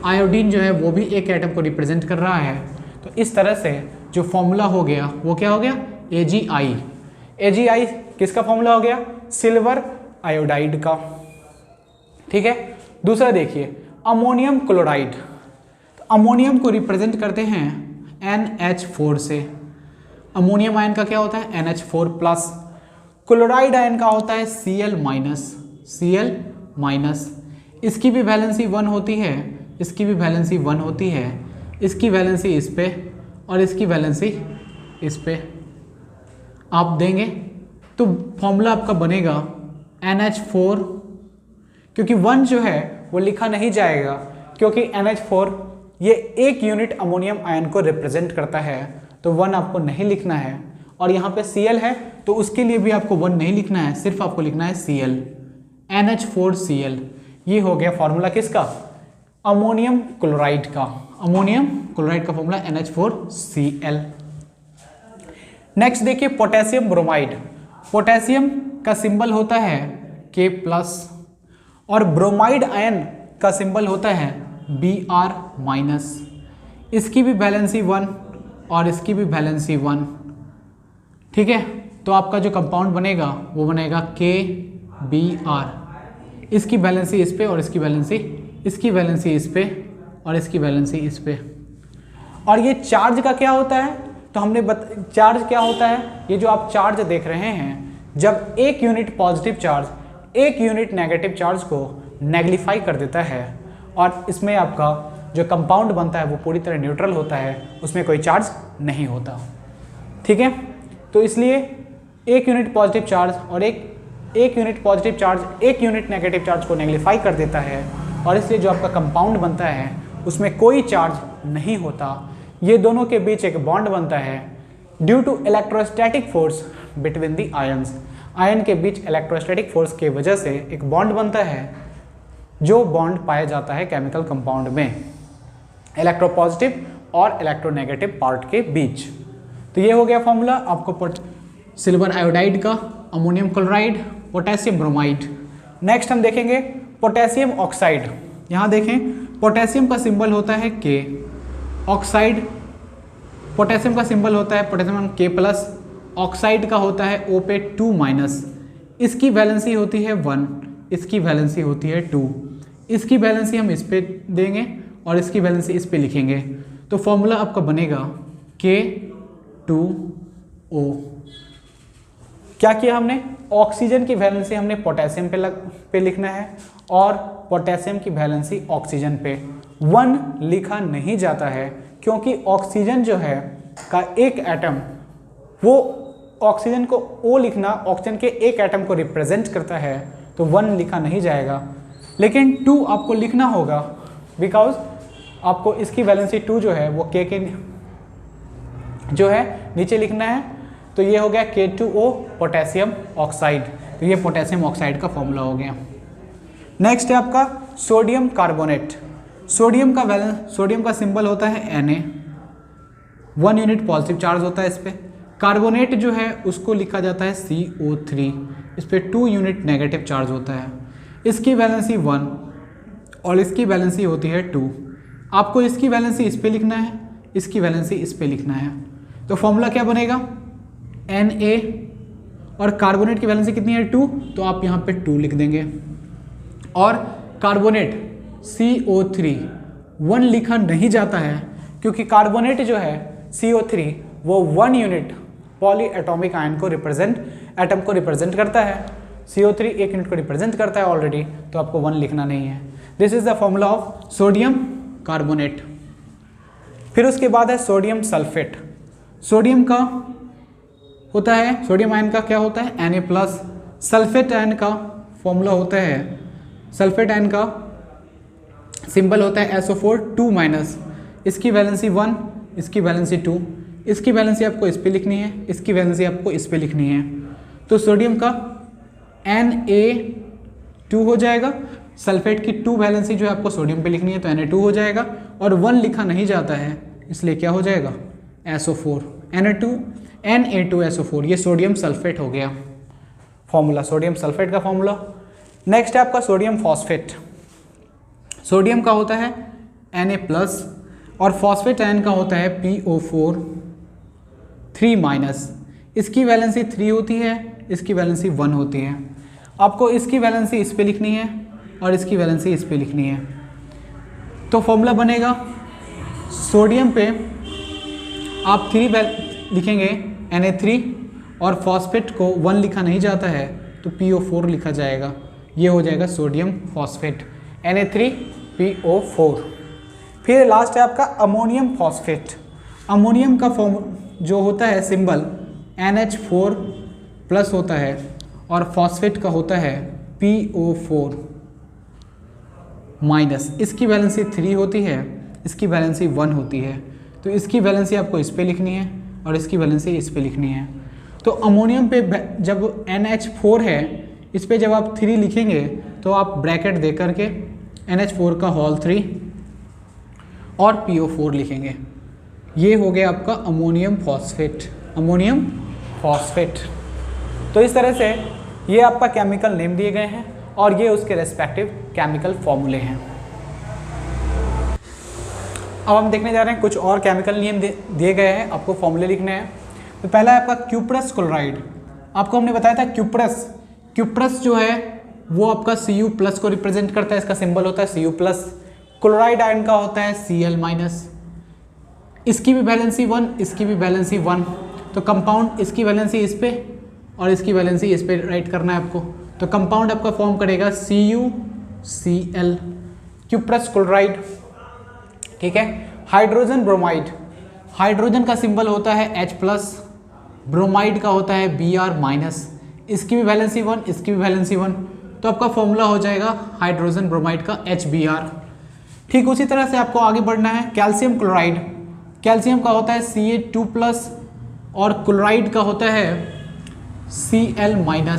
आयोडीन जो है वो भी 1 एटम को रिप्रेजेंट कर रहा है। तो इस तरह से जो फॉर्मूला हो गया वो क्या हो गया AgI किसका फॉर्मूला हो गया, सिल्वर आयोडाइड का, ठीक है। दूसरा देखिए अमोनियम क्लोराइड, तो अमोनियम को रिप्रेजेंट करते हैं NH4 से, अमोनियम आयन का क्या होता है NH4+, क्लोराइड आयन का होता है Cl-, इसकी भी वैलेंसी 1 होती है, इसकी भी वैलेंसी 1 होती है, इसकी वैलेंसी इस पे और इसकी वैलेंसी इस पे आप देंगे तो फॉर्मूला आपका बनेगा NH4, क्योंकि 1 जो है वो लिखा नहीं जाएगा, क्योंकि NH4 ये 1 यूनिट अमोनियम आयन को रिप्रेजेंट करता है, तो 1 आपको नहीं लिखना है। और यहाँ पे Cl है तो उसके लिए भी आपको 1 नहीं लिखना है, सिर्फ आपको लिखना है Cl, NH4Cl। ये हो गया फॉर्मूला किसका, अमोनियम क्लोराइड का, अमोनियम क्लोराइड का फॉर्मूला NH4Cl। नेक्स्ट देखिए पोटेशियम ब्रोमाइड, पोटेशियम का सिंबल होता है K+ और ब्रोमाइड आयन का सिंबल होता है Br-। इसकी भी वैलेंसी 1 और इसकी भी वैलेंसी 1, ठीक है। तो आपका जो कंपाउंड बनेगा वो बनेगा KBr। इसकी वैलेंसी इस पे और इसकी वैलेंसी इस पे और इसकी वैलेंसी इस पे। और ये चार्ज का क्या होता है, तो हमने चार्ज क्या होता है, ये जो आप चार्ज देख रहे हैं, जब एक यूनिट पॉजिटिव चार्ज एक यूनिट नेगेटिव चार्ज को नेगलिफाई कर देता है और इसमें आपका जो कंपाउंड बनता है वो पूरी तरह न्यूट्रल होता है, उसमें कोई चार्ज नहीं होता, ठीक है। तो इसलिए एक यूनिट पॉजिटिव चार्ज और एक यूनिट पॉजिटिव चार्ज एक यूनिट नेगेटिव चार्ज को नेगलिफाई कर देता है और इसलिए जो आपका कंपाउंड बनता है उसमें कोई चार्ज नहीं होता। ये दोनों के बीच एक बॉन्ड बनता है due to electrostatic force between the ions. Ion के बीच इलेक्ट्रोस्टैटिक फोर्स के वजह से एक बॉन्ड बनता है, जो बॉन्ड पाया जाता है केमिकल कंपाउंड में इलेक्ट्रोपॉजिटिव और इलेक्ट्रोनेगेटिव पार्ट के बीच। तो ये हो गया फॉर्मूला आपको सिल्वर आयोडाइड का, ammonium chloride, potassium bromide. Next हम देखेंगे पोटेशियम ऑक्साइड। यहाँ देखें पोटेशियम का सिंबल होता है K, ऑक्साइड पोटेशियम का सिंबल होता है पोटेशियम K+, ऑक्साइड का होता है O पे 2-। इसकी वैलेंसी होती है 1, इसकी वैलेंसी होती है 2। इसकी वैलेंसी हम इस पे देंगे और इसकी वैलेंसी इस पे लिखेंगे। तो फॉर्मूला आपका बनेगा K2O। क्या किया हमने, ऑक्सीजन की वैलेंसी हमने पोटेशियम पे लिखना है और पोटेशियम की वैलेंसी ऑक्सीजन पे 1 लिखा नहीं जाता है, क्योंकि ऑक्सीजन जो है का एक एटम, वो ऑक्सीजन को O लिखना ऑक्सीजन के एक एटम को रिप्रेजेंट करता है, तो 1 लिखा नहीं जाएगा, लेकिन 2 आपको लिखना होगा, बिकॉज आपको इसकी वैलेंसी 2 जो है वो K के जो है नीचे लिखना है। तो ये हो गया K2O पोटेशियम ऑक्साइड। तो ये पोटेशियम ऑक्साइड का फॉर्मूला हो गया। नेक्स्ट है आपका सोडियम कार्बोनेट। सोडियम का सिंबल होता है Na, 1 यूनिट पॉजिटिव चार्ज होता है इस पे। कार्बोनेट जो है उसको लिखा जाता है CO3, इस पे 2 यूनिट नेगेटिव चार्ज होता है। इसकी वैलेंसी 1 और इसकी वैलेंसी होती है 2। आपको इसकी वैलेंसी इस पे लिखना है, इसकी वैलेंसी इस पे लिखना है। तो फॉर्मूला क्या बनेगा, Na, और कार्बोनेट की वैलेंसी कितनी है 2, तो आप यहाँ पे 2 लिख देंगे। और कार्बोनेट CO3 1 लिखा नहीं जाता है, क्योंकि कार्बोनेट जो है CO3 वो 1 यूनिट पॉली एटॉमिक आयन को एटम को रिप्रेजेंट करता है। CO3 1 यूनिट को रिप्रेजेंट करता है ऑलरेडी, तो आपको 1 लिखना नहीं है। This is the formula of sodium carbonate. फिर उसके बाद है सोडियम सल्फेट। सोडियम का होता है, सोडियम आयन का क्या होता है Na+। सल्फेट आयन का फॉर्मूला होता है, सल्फेट आयन का सिंबल होता है SO4 2-। इसकी वैलेंसी 1, इसकी वैलेंसी 2। इसकी वैलेंसी आपको इस पे लिखनी है, इसकी वैलेंसी आपको इस पे लिखनी है। तो सोडियम का Na2 हो जाएगा। सल्फेट की 2 वैलेंसी जो है आपको सोडियम पे लिखनी है, तो Na2 हो जाएगा। और 1 लिखा नहीं जाता है, इसलिए क्या हो जाएगा SO4, Na2SO4। ये सोडियम सल्फेट हो गया फॉर्मूला, सोडियम सल्फेट का फॉर्मूला। नेक्स्ट है आपका सोडियम फॉस्फेट। सोडियम का होता है Na+ और फॉस्फेट आयन का होता है PO4 3-। इसकी वैलेंसी 3 होती है, इसकी वैलेंसी 1 होती है। आपको इसकी वैलेंसी इस पे लिखनी है और इसकी वैलेंसी इस पे लिखनी है। तो फॉर्मूला बनेगा, सोडियम पे आप 3 लिखेंगे Na3 और फॉस्फेट को 1 लिखा नहीं जाता है, तो PO4 लिखा जाएगा। ये हो जाएगा सोडियम फॉस्फेट, Na3PO4। फिर लास्ट है आपका अमोनियम फॉस्फेट। अमोनियम का जो होता है सिंबल NH4+ होता है और फॉस्फेट का होता है PO4-। इसकी वैलेंसी 3 होती है, इसकी वैलेंसी 1 होती है। तो इसकी वैलेंसी आपको इस पे लिखनी है और इसकी वैलेंसी इस पे लिखनी है। तो अमोनियम पे जब NH4 है, इस पे जब आप 3 लिखेंगे तो आप ब्रैकेट दे करके NH4 का होल 3 और PO4 लिखेंगे। ये हो गया आपका अमोनियम फॉस्फेट। तो इस तरह से ये आपका केमिकल नेम दिए गए हैं और ये उसके रेस्पेक्टिव केमिकल फॉर्मूले हैं। अब हम देखने जा रहे हैं कुछ और केमिकल नियम दिए गए हैं, आपको फॉर्मूले लिखने हैं। तो पहला है आपका क्यूप्रस क्लोराइड। आपको हमने बताया था क्यूप्रस जो है वो आपका Cu+ को रिप्रेजेंट करता है, इसका सिंबल होता है Cu+। क्लोराइड आयन का होता है Cl-। इसकी भी वैलेंसी 1, इसकी भी वैलेंसी 1। तो कंपाउंड, इसकी वैलेंसी इस पे और इसकी वैलेंसी इस पे राइट करना है आपको। तो कंपाउंड आपका फॉर्म करेगा CuCl, क्यूप्रस क्लोराइड। ठीक है। हाइड्रोजन ब्रोमाइड, हाइड्रोजन का सिंबल होता है H+, ब्रोमाइड का होता है Br-। इसकी भी वैलेंसी 1, इसकी भी वैलेंसी 1। तो आपका फॉर्मूला हो जाएगा हाइड्रोजन ब्रोमाइड का HBr। ठीक उसी तरह से आपको आगे बढ़ना है। कैल्शियम क्लोराइड, कैल्शियम का होता है Ca2+ और क्लोराइड का होता है Cl-।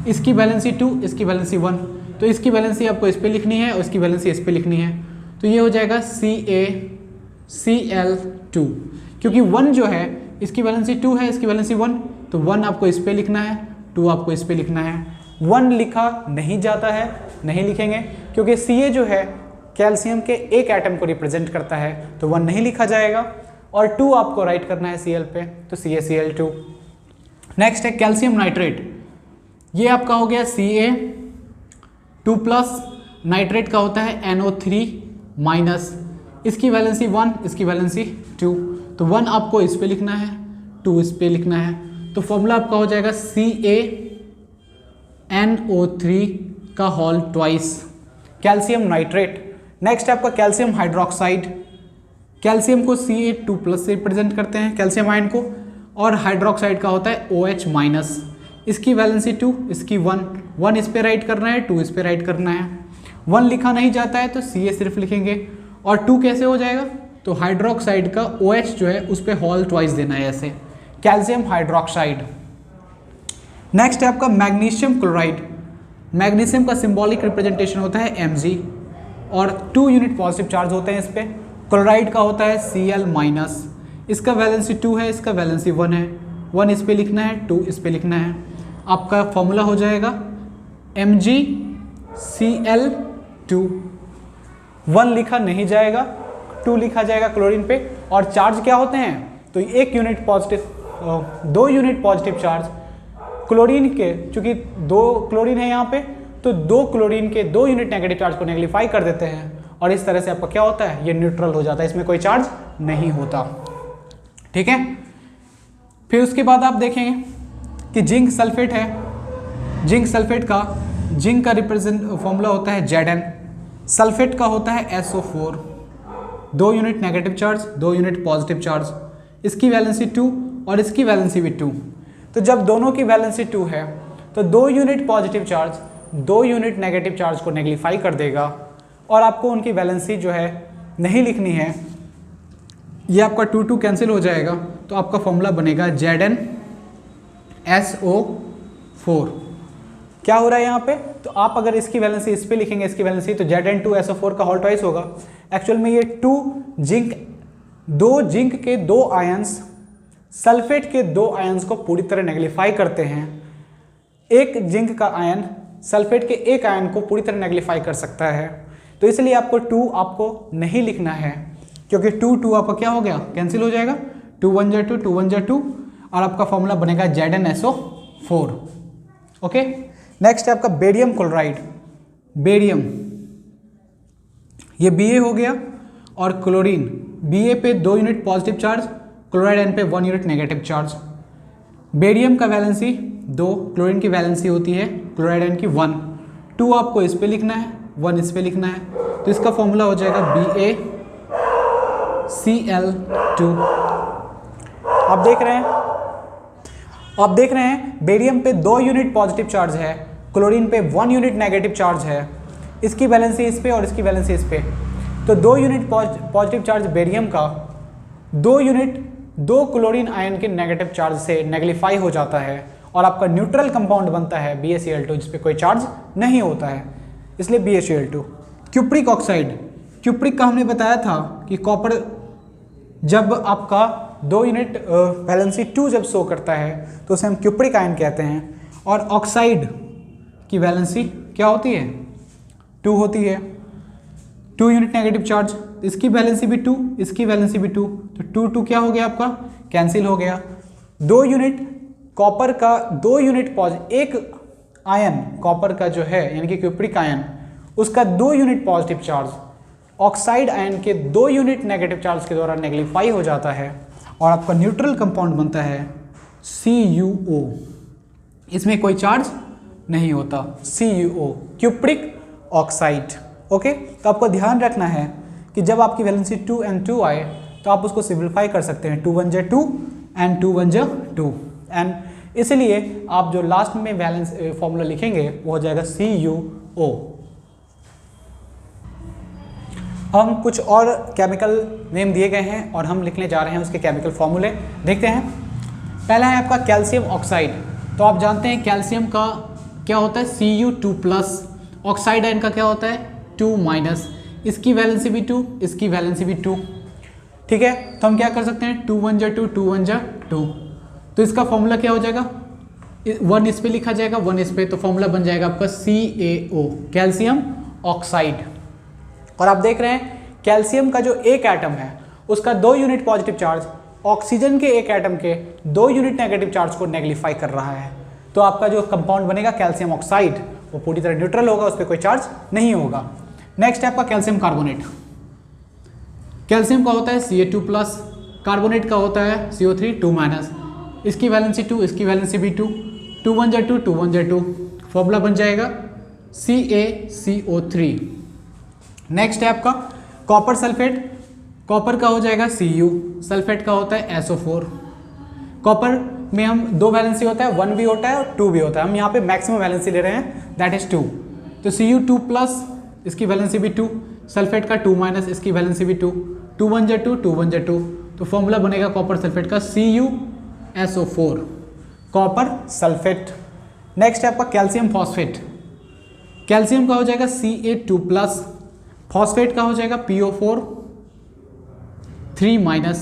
इसकी वैलेंसी 2, इसकी वैलेंसी 1। तो इसकी वैलेंसी आपको इस पे लिखनी है और इसकी वैलेंसी इस पे लिखनी है। तो ये हो जाएगा CaCl2, क्योंकि 1 जो है इसकी वैलेंसी 2 है, इसकी वैलेंसी 1। तो 1 आपको इस पे लिखना है, 2 आपको इस पे लिखना है। 1 लिखा नहीं जाता है, नहीं लिखेंगे, क्योंकि Ca जो है कैल्शियम के एक एटम को रिप्रेजेंट करता है, तो 1 नहीं लिखा जाएगा। और 2 आपको राइट करना है Cl पे, तो CaCl2। नेक्स्ट है कैल्शियम नाइट्रेट। ये आपका हो गया Ca2+, नाइट्रेट का होता है NO3-। इसकी वैलेंसी 1, इसकी वैलेंसी 2। तो 1 आपको इस पे लिखना है, 2 इस पे लिखना है। तो फॉर्मूला आपका हो जाएगा CaNO3 कैल्शियम नाइट्रेट। नेक्स्ट है आपका कैल्शियम हाइड्रोक्साइड। कैल्शियम को Ca2+ से रिप्रेजेंट करते हैं, कैल्शियम आयन को, और हाइड्रोक्साइड का होता है OH-। इसकी वैलेंसी 2, इसकी 1। 1 इस पे राइट करना है, 2 इस पे राइट करना है। 1 लिखा नहीं जाता है तो Ca सिर्फ लिखेंगे। और 2 कैसे हो जाएगा, तो हाइड्रोक्साइड का OH जो है उस पर होल ट्वाइस देना है ऐसे, कैल्शियम हाइड्रोक्साइड। नेक्स्ट है आपका मैग्नीशियम क्लोराइड। मैग्नीशियम का सिंबॉलिक रिप्रेजेंटेशन होता है Mg और 2 यूनिट पॉजिटिव चार्ज होते हैं इस पे। क्लोराइड का होता है Cl-। इसका वैलेंसी 2 है, इसका वैलेंसी 1 है। 1 इस पे लिखना है, 2 इस पे लिखना है। आपका फॉर्मूला हो जाएगा MgCl2। 1 लिखा नहीं जाएगा, 2 लिखा जाएगा क्लोरीन पे। और चार्ज क्या होते हैं, तो 1 unit positive, 2 unit positive charge chlorine के, चूंकि 2 क्लोरीन है यहाँ पे, तो 2 क्लोरीन के 2 यूनिट नेगेटिव चार्ज को नेगलिफाई कर देते हैं और इस तरह से आपका क्या होता है, ये न्यूट्रल हो जाता है, इसमें कोई चार्ज नहीं होता। ठीक है। फिर उसके बाद आप देखेंगे कि जिंक सल्फेट है। जिंक सल्फेट का, जिंक का रिप्रेजेंट फॉर्मूला होता है Zn। सल्फेट का होता है SO4, 2 unit negative charge, 2 unit positive charge. इसकी वैलेंसी 2 और इसकी वैलेंसी भी 2। तो जब दोनों की वैलेंसी 2 है तो 2 unit positive charge 2 unit negative charge को नेगलिफाई कर देगा और आपको उनकी वैलेंसी जो है नहीं लिखनी है। ये आपका 2 कैंसिल हो जाएगा, तो आपका फॉर्मूला बनेगा ZnSO4। क्या हो रहा है यहाँ पे, तो आप अगर इसकी वैलेंसी इस पे लिखेंगे, इसकी वैलेंसी, तो Zn2SO4 का होल ट्वाइस होगा। एक्चुअल में ये 2 जिंक के 2 आयंस सल्फेट के 2 आयंस को पूरी तरह नेगलिफाई करते हैं। एक जिंक का आयन सल्फेट के एक आयन को पूरी तरह नेगलिफाई कर सकता है, तो इसलिए आपको 2 आपको नहीं लिखना है, क्योंकि 2 आपका क्या हो गया, कैंसिल हो जाएगा। 2 1 जा 2, 2 1 जा 2, और आपका फॉर्मूला बनेगा ZnSO4। ओके। नेक्स्ट है आपका बेरियम क्लोराइड। बेरियम, ये Ba हो गया, और क्लोरीन, Ba पे 2 unit positive charge, chloride ion पे 1 यूनिट नेगेटिव चार्ज। बेरियम का वैलेंसी 2, क्लोरीन की वैलेंसी होती है क्लोराइड एन की 1। 2 आपको इस पे लिखना है, 1 इस पे लिखना है, तो इसका फॉर्मूला हो जाएगा BaCl2। आप देख रहे हैं बेरियम पे 2 यूनिट पॉजिटिव चार्ज है, क्लोरीन पे 1 यूनिट नेगेटिव चार्ज है। इसकी वैलेंसी इस पे और इसकी वैलेंसी इस पे, तो 2 यूनिट पॉजिटिव चार्ज बेरियम का 2 यूनिट 2 क्लोरीन आयन के नेगेटिव चार्ज से नेगलिफाई हो जाता है और आपका न्यूट्रल कंपाउंड बनता है BaCl2, जिस पे कोई चार्ज नहीं होता है, इसलिए BaCl2। क्यूप्रिक ऑक्साइड, क्यूप्रिक का हमने बताया था कि कॉपर जब आपका 2 यूनिट वैलेंसी 2 जब शो करता है तो उसे हम क्यूप्रिक आयन कहते हैं, और ऑक्साइड की वैलेंसी क्या होती है, 2 होती है, 2 यूनिट नेगेटिव चार्ज। तो इसकी वैलेंसी भी 2, इसकी वैलेंसी भी 2, तो 2 2 क्या हो गया आपका, कैंसिल हो गया। 2 यूनिट कॉपर का 2 यूनिट एक आयन कॉपर का जो है यानी कि क्यूप्रिक आयन, उसका 2 unit positive charge oxide ion के 2 यूनिट नेगेटिव चार्ज के द्वारा नेगलिफाई हो जाता है और आपका न्यूट्रल कंपाउंड बनता है CuO। इसमें कोई चार्ज नहीं होता, CuO क्यूप्रिक ऑक्साइड। ओके, तो आपको ध्यान रखना है कि जब आपकी वैलेंसी 2 and 2 आए तो आप उसको सिंप्लीफाई कर सकते हैं, 2 1 जा 2 and 2 1 जा 2, एंड इसलिए आप जो लास्ट में वैलेंस फॉर्मूला लिखेंगे वो हो जाएगा CuO। हम कुछ और केमिकल नेम दिए गए हैं और हम लिखने जा रहे हैं उसके केमिकल फॉर्मूले, देखते हैं। पहला है आपका कैल्शियम ऑक्साइड। तो आप जानते हैं कैल्शियम का क्या होता है, Cu2+, ऑक्साइड आयन का क्या होता है 2-, इसकी वैलेंसी भी 2, इसकी वैलेंसी भी 2। ठीक है, तो हम क्या कर सकते हैं 2 1 जा 2, 2 1 जा 2, तो इसका फॉर्मूला क्या हो जाएगा, 1 इस पे लिखा जाएगा, 1 इस पे, तो फॉर्मूला बन जाएगा आपका CaO कैल्शियम ऑक्साइड। और आप देख रहे हैं कैल्शियम का जो एक एटम है उसका 2 यूनिट पॉजिटिव चार्ज ऑक्सीजन के एक एटम के 2 यूनिट नेगेटिव चार्ज को नेगलिफाई कर रहा है, तो आपका जो कंपाउंड बनेगा कैल्शियम ऑक्साइड वो पूरी तरह न्यूट्रल होगा, उस पर कोई चार्ज नहीं होगा। नेक्स्ट है आपका कैल्शियम कार्बोनेट। कैल्शियम का होता है Ca2+, कार्बोनेट का होता है CO3 2-, इसकी वैलेंसी 2, इसकी वैलेंसी भी 2, 2 1 जा 2, 2 1 जा 2, फॉर्मूला बन जाएगा CaCO3। नेक्स्ट है आपका कॉपर सल्फेट। कॉपर का हो जाएगा Cu, सल्फेट का होता है SO4। कॉपर में हम 2 वैलेंसी होता है, 1 भी होता है और 2 भी होता है, हम यहाँ पे मैक्सिमम वैलेंसी ले रहे हैं, दैट इज 2। तो Cu2+, इसकी वैलेंसी भी 2, सल्फेट का 2-, इसकी वैलेंसी भी 2, 2 1 जा 2, 2 1 जा 2, तो फॉर्मूला बनेगा कॉपर सल्फेट का CuSO4 कॉपर सल्फेट। नेक्स्ट है आपका कैल्शियम फॉस्फेट। कैल्शियम का हो जाएगा Ca2+, फॉस्फेट का हो जाएगा PO4 3-,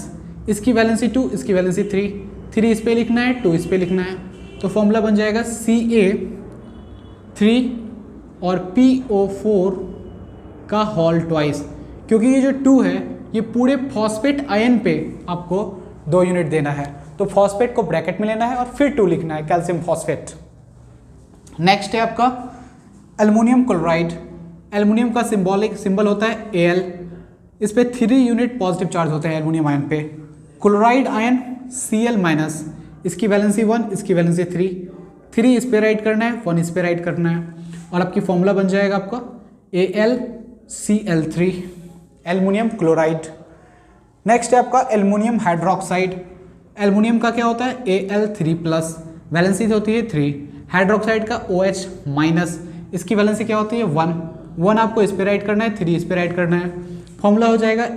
इसकी वैलेंसी 2, इसकी वैलेंसी 3, 3 इस पे लिखना है, 2 इस पे लिखना है, तो फॉर्मूला बन जाएगा Ca3 और PO4 का होल ट्वाइस, क्योंकि ये जो 2 है ये पूरे फॉस्फेट आयन पे आपको 2 यूनिट देना है, तो फॉस्फेट को ब्रैकेट में लेना है और फिर 2 लिखना है, कैल्शियम फॉस्फेट। नेक्स्ट है आपका एल्युमिनियम क्लोराइड। एल्युमिनियम का सिंबल होता है Al, इस पे 3 यूनिट पॉजिटिव चार्ज होते हैं एल्युमिनियम आयन पे। क्लोराइड आयन Cl-, इसकी वैलेंसी 1, इसकी वैलेंसी 3, 3 इस पे राइट करना है, 1 इस पे राइट करना है, और आपकी फॉर्मूला बन जाएगा आपका AlCl3 एल्युमिनियम क्लोराइड। नेक्स्ट है आपका एल्युमिनियम हाइड्रोक्साइड। एल्युमिनियम का क्या होता है Al3+, वैलेंसी होती है 3, हाइड्रोक्साइड का OH-, इसकी वैलेंसी क्या होती है 1, 1 आपको इस पे राइट करना है, 3 इस पे राइट करना है, फॉर्मूला हो जाएगा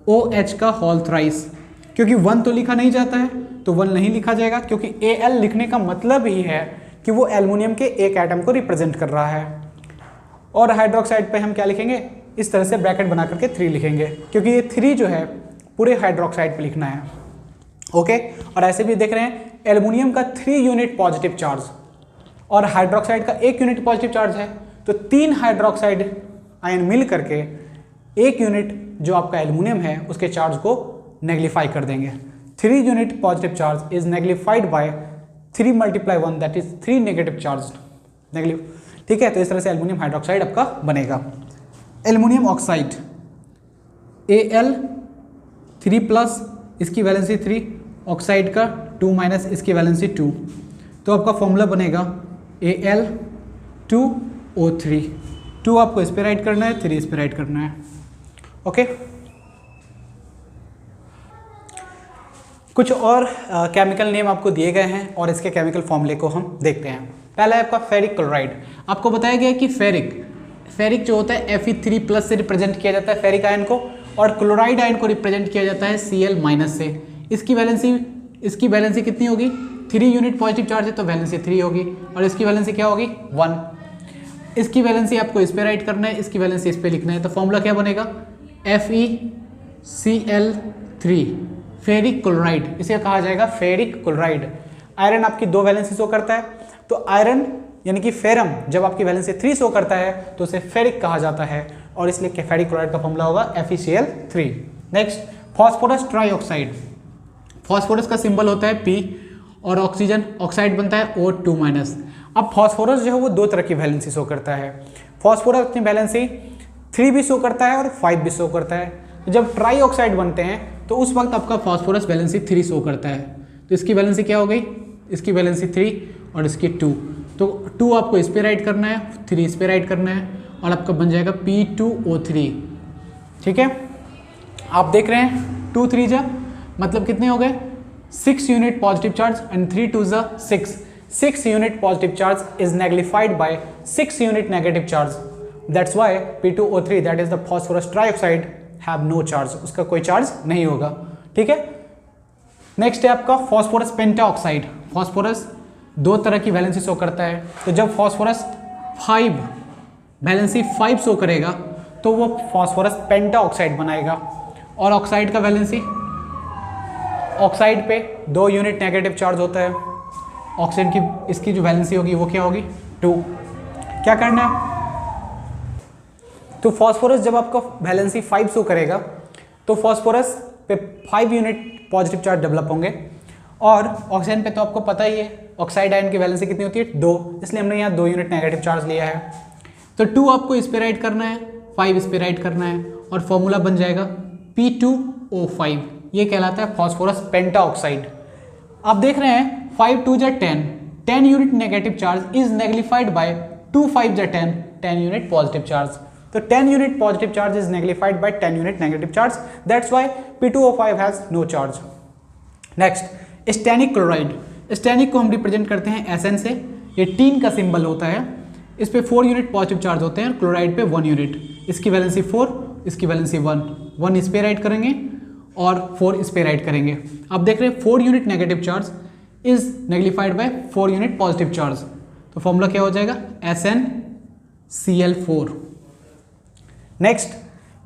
AlOH का होल थ्राइस। क्योंकि 1 तो लिखा नहीं जाता है तो 1 नहीं लिखा जाएगा, क्योंकि Al लिखने का मतलब ही है कि वो एल्युमिनियम के एक एटम को रिप्रेजेंट कर रहा है। और हाइड्रोक्साइड पे हम क्या लिखेंगे, इस तरह से ब्रैकेट बना करके 3 लिखेंगे, क्योंकि ये 3 जो है पूरे हाइड्रोक्साइड पे लिखना है। ओके, और ऐसे भी देख रहे हैं एल्युमिनियम का 3 यूनिट पॉजिटिव चार्ज और हाइड्रोक्साइड का 1 यूनिट पॉजिटिव चार्ज है, तो 3 हाइड्रोक्साइड आयन मिल करके 1 यूनिट जो आपका एल्युमिनियम है उसके चार्ज को नेगलिफाई कर देंगे। 3 unit positive charge is nullified by 3 × 1, that is 3 negative charge नेगलिव। ठीक है, तो इस तरह से एल्युमिनियम हाइड्रोक्साइड आपका बनेगा। एल्युमिनियम ऑक्साइड Al3+, इसकी वैलेंसी 3, ऑक्साइड का 2-, इसकी वैलेंसी 2, तो आपका फॉर्मूला बनेगा Al2O3, 2 आपको इस पे राइट करना है, 3 इस पे राइट करना है। ओके, कुछ और केमिकल नेम आपको दिए गए हैं और इसके केमिकल फॉर्मूले को हम देखते हैं। पहला है आपका फेरिक क्लोराइड। आपको बताया गया कि फेरिक जो होता है Fe3+ से रिप्रेजेंट किया जाता है फेरिक आयन को, और क्लोराइड आयन को रिप्रेजेंट किया जाता है Cl- से। इसकी वैलेंसी कितनी होगी, 3 यूनिट पॉजिटिव चार्ज है तो वैलेंसी 3 होगी, और इसकी वैलेंसी क्या होगी 1। इसकी वैलेंसी आपको इस पे राइट करना है, इसकी वैलेंसी इस पे लिखना है, तो फॉर्मूला क्या बनेगा FeCl3 फेरिक क्लोराइड, इसे कहा जाएगा फेरिक क्लोराइड। आयरन आपकी 2 वैलेंसी शो करता है, तो आयरन यानी कि फेरम जब आपकी वैलेंसी 3 शो करता है तो उसे फेरिक कहा जाता है और इसलिए फेरिक क्लोराइड का फॉर्मूला होगा FeCl3। Next phosphorus trioxide, phosphorus का सिंबल होता है P और ऑक्सीजन ऑक्साइड बनता है O2-। अब फॉस्फोरस जो है वो 2 तरह की वैलेंसी शो करता है। फॉस्फोरस अपनी वैलेंसी 3 भी शो करता है और 5 भी शो करता है। जब ट्राइऑक्साइड बनते हैं तो उस वक्त आपका फॉस्फोरस वैलेंसी 3 शो करता है। तो इसकी वैलेंसी क्या हो गई, इसकी वैलेंसी 3 और इसकी 2। तो 2 आपको इस पे राइट करना है, 3 इस पे राइट करना है और आपका बन जाएगा P2O3। ठीक है, आप देख रहे हैं 2 3 जा मतलब कितने हो गए 6 यूनिट पॉजिटिव चार्ज एंड 3 2 जा 6। 6 unit positive charge is nullified by 6 unit negative charge. That's why P2O3 that is the phosphorus trioxide have no charge, उसका कोई चार्ज नहीं होगा। ठीक है, नेक्स्ट है आपका फॉस्फोरस पेंटाऑक्साइड। फॉस्फोरस 2 तरह की वैलेंसी शो करता है। तो जब फॉस्फोरस 5 वैलेंसी 5 शो करेगा तो वो फॉस्फोरस पेंटाऑक्साइड बनाएगा और ऑक्साइड का वैलेंसी, ऑक्साइड पे 2 यूनिट नेगेटिव चार्ज होता है। ऑक्सीजन की इसकी जो वैलेंसी होगी वो क्या होगी 2। क्या करना है, तो फॉस्फोरस जब आपका वैलेंसी 5 शो करेगा तो फॉस्फोरस पे 5 यूनिट पॉजिटिव चार्ज डेवलप होंगे और ऑक्सीजन पे तो आपको पता ही है ऑक्साइड आयन की वैलेंसी कितनी होती है 2, इसलिए हमने यहाँ 2 यूनिट नेगेटिव चार्ज लिया है। तो 2 आपको इस पे राइट करना है, 5 इस पे राइट करना है और फॉर्मूला बन जाएगा P2O5। ये कहलाता है फॉस्फोरस पेंटाऑक्साइड। आप देख रहे हैं 5 2 जा 10 unit negative charge is nullified by 2 5 जा 10 यूनिट पॉजिटिव चार्ज। तो 10 unit positive charge is nullified by 10 unit negative charge, that's why P2O5 has no charge. Next stannic chloride. Stannic को हम रिप्रेजेंट करते हैं SN से। ये टीन का सिंबल होता है, इस पे 4 यूनिट पॉजिटिव चार्ज होते हैं, क्लोराइड पे 1 यूनिट। इसकी वैलेंसी 4, इसकी वैलेंसी 1 इस पे राइट करेंगे और 4 इस पे राइट करेंगे। आप देख रहे हैं 4 unit negative charge is nullified by 4 unit positive charge. तो फॉर्मूला क्या हो जाएगा SnCl4। Next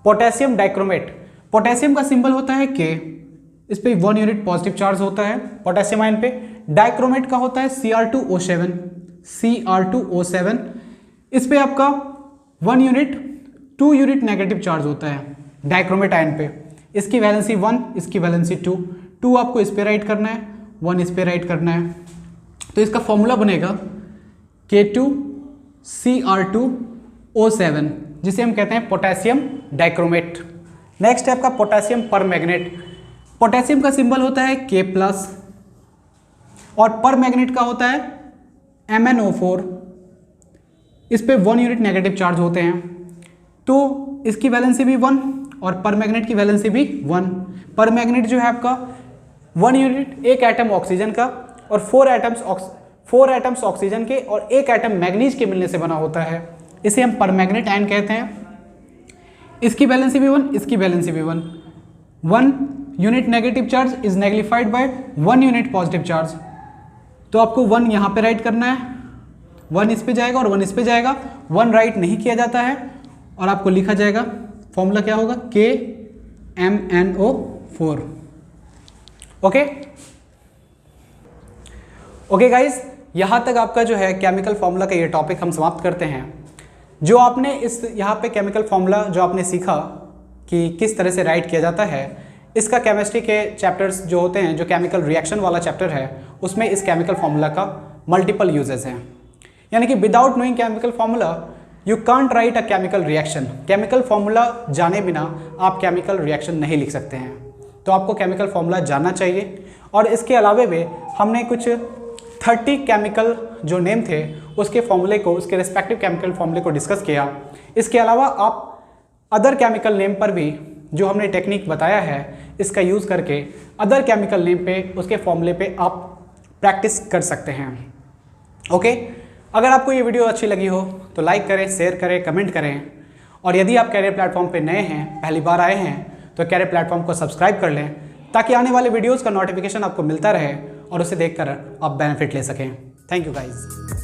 potassium dichromate. Potassium का सिंबल होता है K, इस पे 1 यूनिट पॉजिटिव चार्ज होता है पोटेशियम आयन पे। डाइक्रोमेट का होता है Cr2O7, इस पे आपका 2 यूनिट नेगेटिव चार्ज होता है डाइक्रोमेट आयन पे। इसकी वैलेंसी 1, इसकी वैलेंसी 2 आपको इस पे राइट करना है, 1 इस पे राइट करना है। तो इसका फॉर्मूला बनेगा K2Cr2O7, जिसे हम कहते हैं पोटेशियम डाइक्रोमेट। नेक्स्ट है आपका पोटेशियम परमैग्नेट। पोटेशियम का सिंबल होता है K+ और परमैग्नेट का होता है MnO4, इस पे 1 यूनिट नेगेटिव चार्ज होते हैं। तो इसकी वैलेंसी भी 1 और परमैग्नेट की वैलेंसी भी 1। परमैग्नेट जो है आपका 1 यूनिट, 1 एटम ऑक्सीजन का और 4 एटम्स ऑक्सीजन के और 1 एटम मैग्नीज के मिलने से बना होता है, इसे हम परमैग्नेट आयन कहते हैं। इसकी वैलेंसी भी 1, इसकी वैलेंसी भी 1 unit negative charge is nullified by 1 unit positive charge. तो आपको 1 यहाँ पे राइट करना है, 1 इस पे जाएगा और 1 इस पे जाएगा। 1 राइट नहीं किया जाता है और आपको लिखा जाएगा, फॉर्मूला क्या होगा KMnO4। ओके गाइज, यहाँ तक आपका जो है केमिकल फॉर्मूला का ये टॉपिक हम समाप्त करते हैं। जो आपने इस यहाँ पे केमिकल फॉर्मूला जो आपने सीखा कि किस तरह से राइट किया जाता है, इसका केमिस्ट्री के चैप्टर्स जो होते हैं, जो केमिकल रिएक्शन वाला चैप्टर है, उसमें इस केमिकल फॉर्मूला का मल्टीपल यूजेस हैं। यानी कि without knowing chemical formula you can't right a chemical reaction. Chemical formula जाने बिना आप केमिकल रिएक्शन नहीं लिख सकते हैं। तो आपको केमिकल फॉर्मूला जानना चाहिए। और इसके अलावे भी हमने कुछ 30 केमिकल जो नेम थे उसके फॉर्मूले को, उसके रिस्पेक्टिव केमिकल फॉर्मूले को डिस्कस किया। इसके अलावा आप अदर केमिकल नेम पर भी जो हमने टेक्निक बताया है, इसका यूज़ करके अदर केमिकल नेम पे, उसके फॉर्मूले पे आप प्रैक्टिस कर सकते हैं। ओके, अगर आपको ये वीडियो अच्छी लगी हो तो लाइक करें, शेयर करें, कमेंट करें। और यदि आप कैरियर प्लेटफॉर्म पे नए हैं, पहली बार आए हैं, तो कैरियर प्लेटफॉर्म को सब्सक्राइब कर लें ताकि आने वाले वीडियोज़ का नोटिफिकेशन आपको मिलता रहे और उसे देखकर आप बेनिफिट ले सकें। Thank you guys.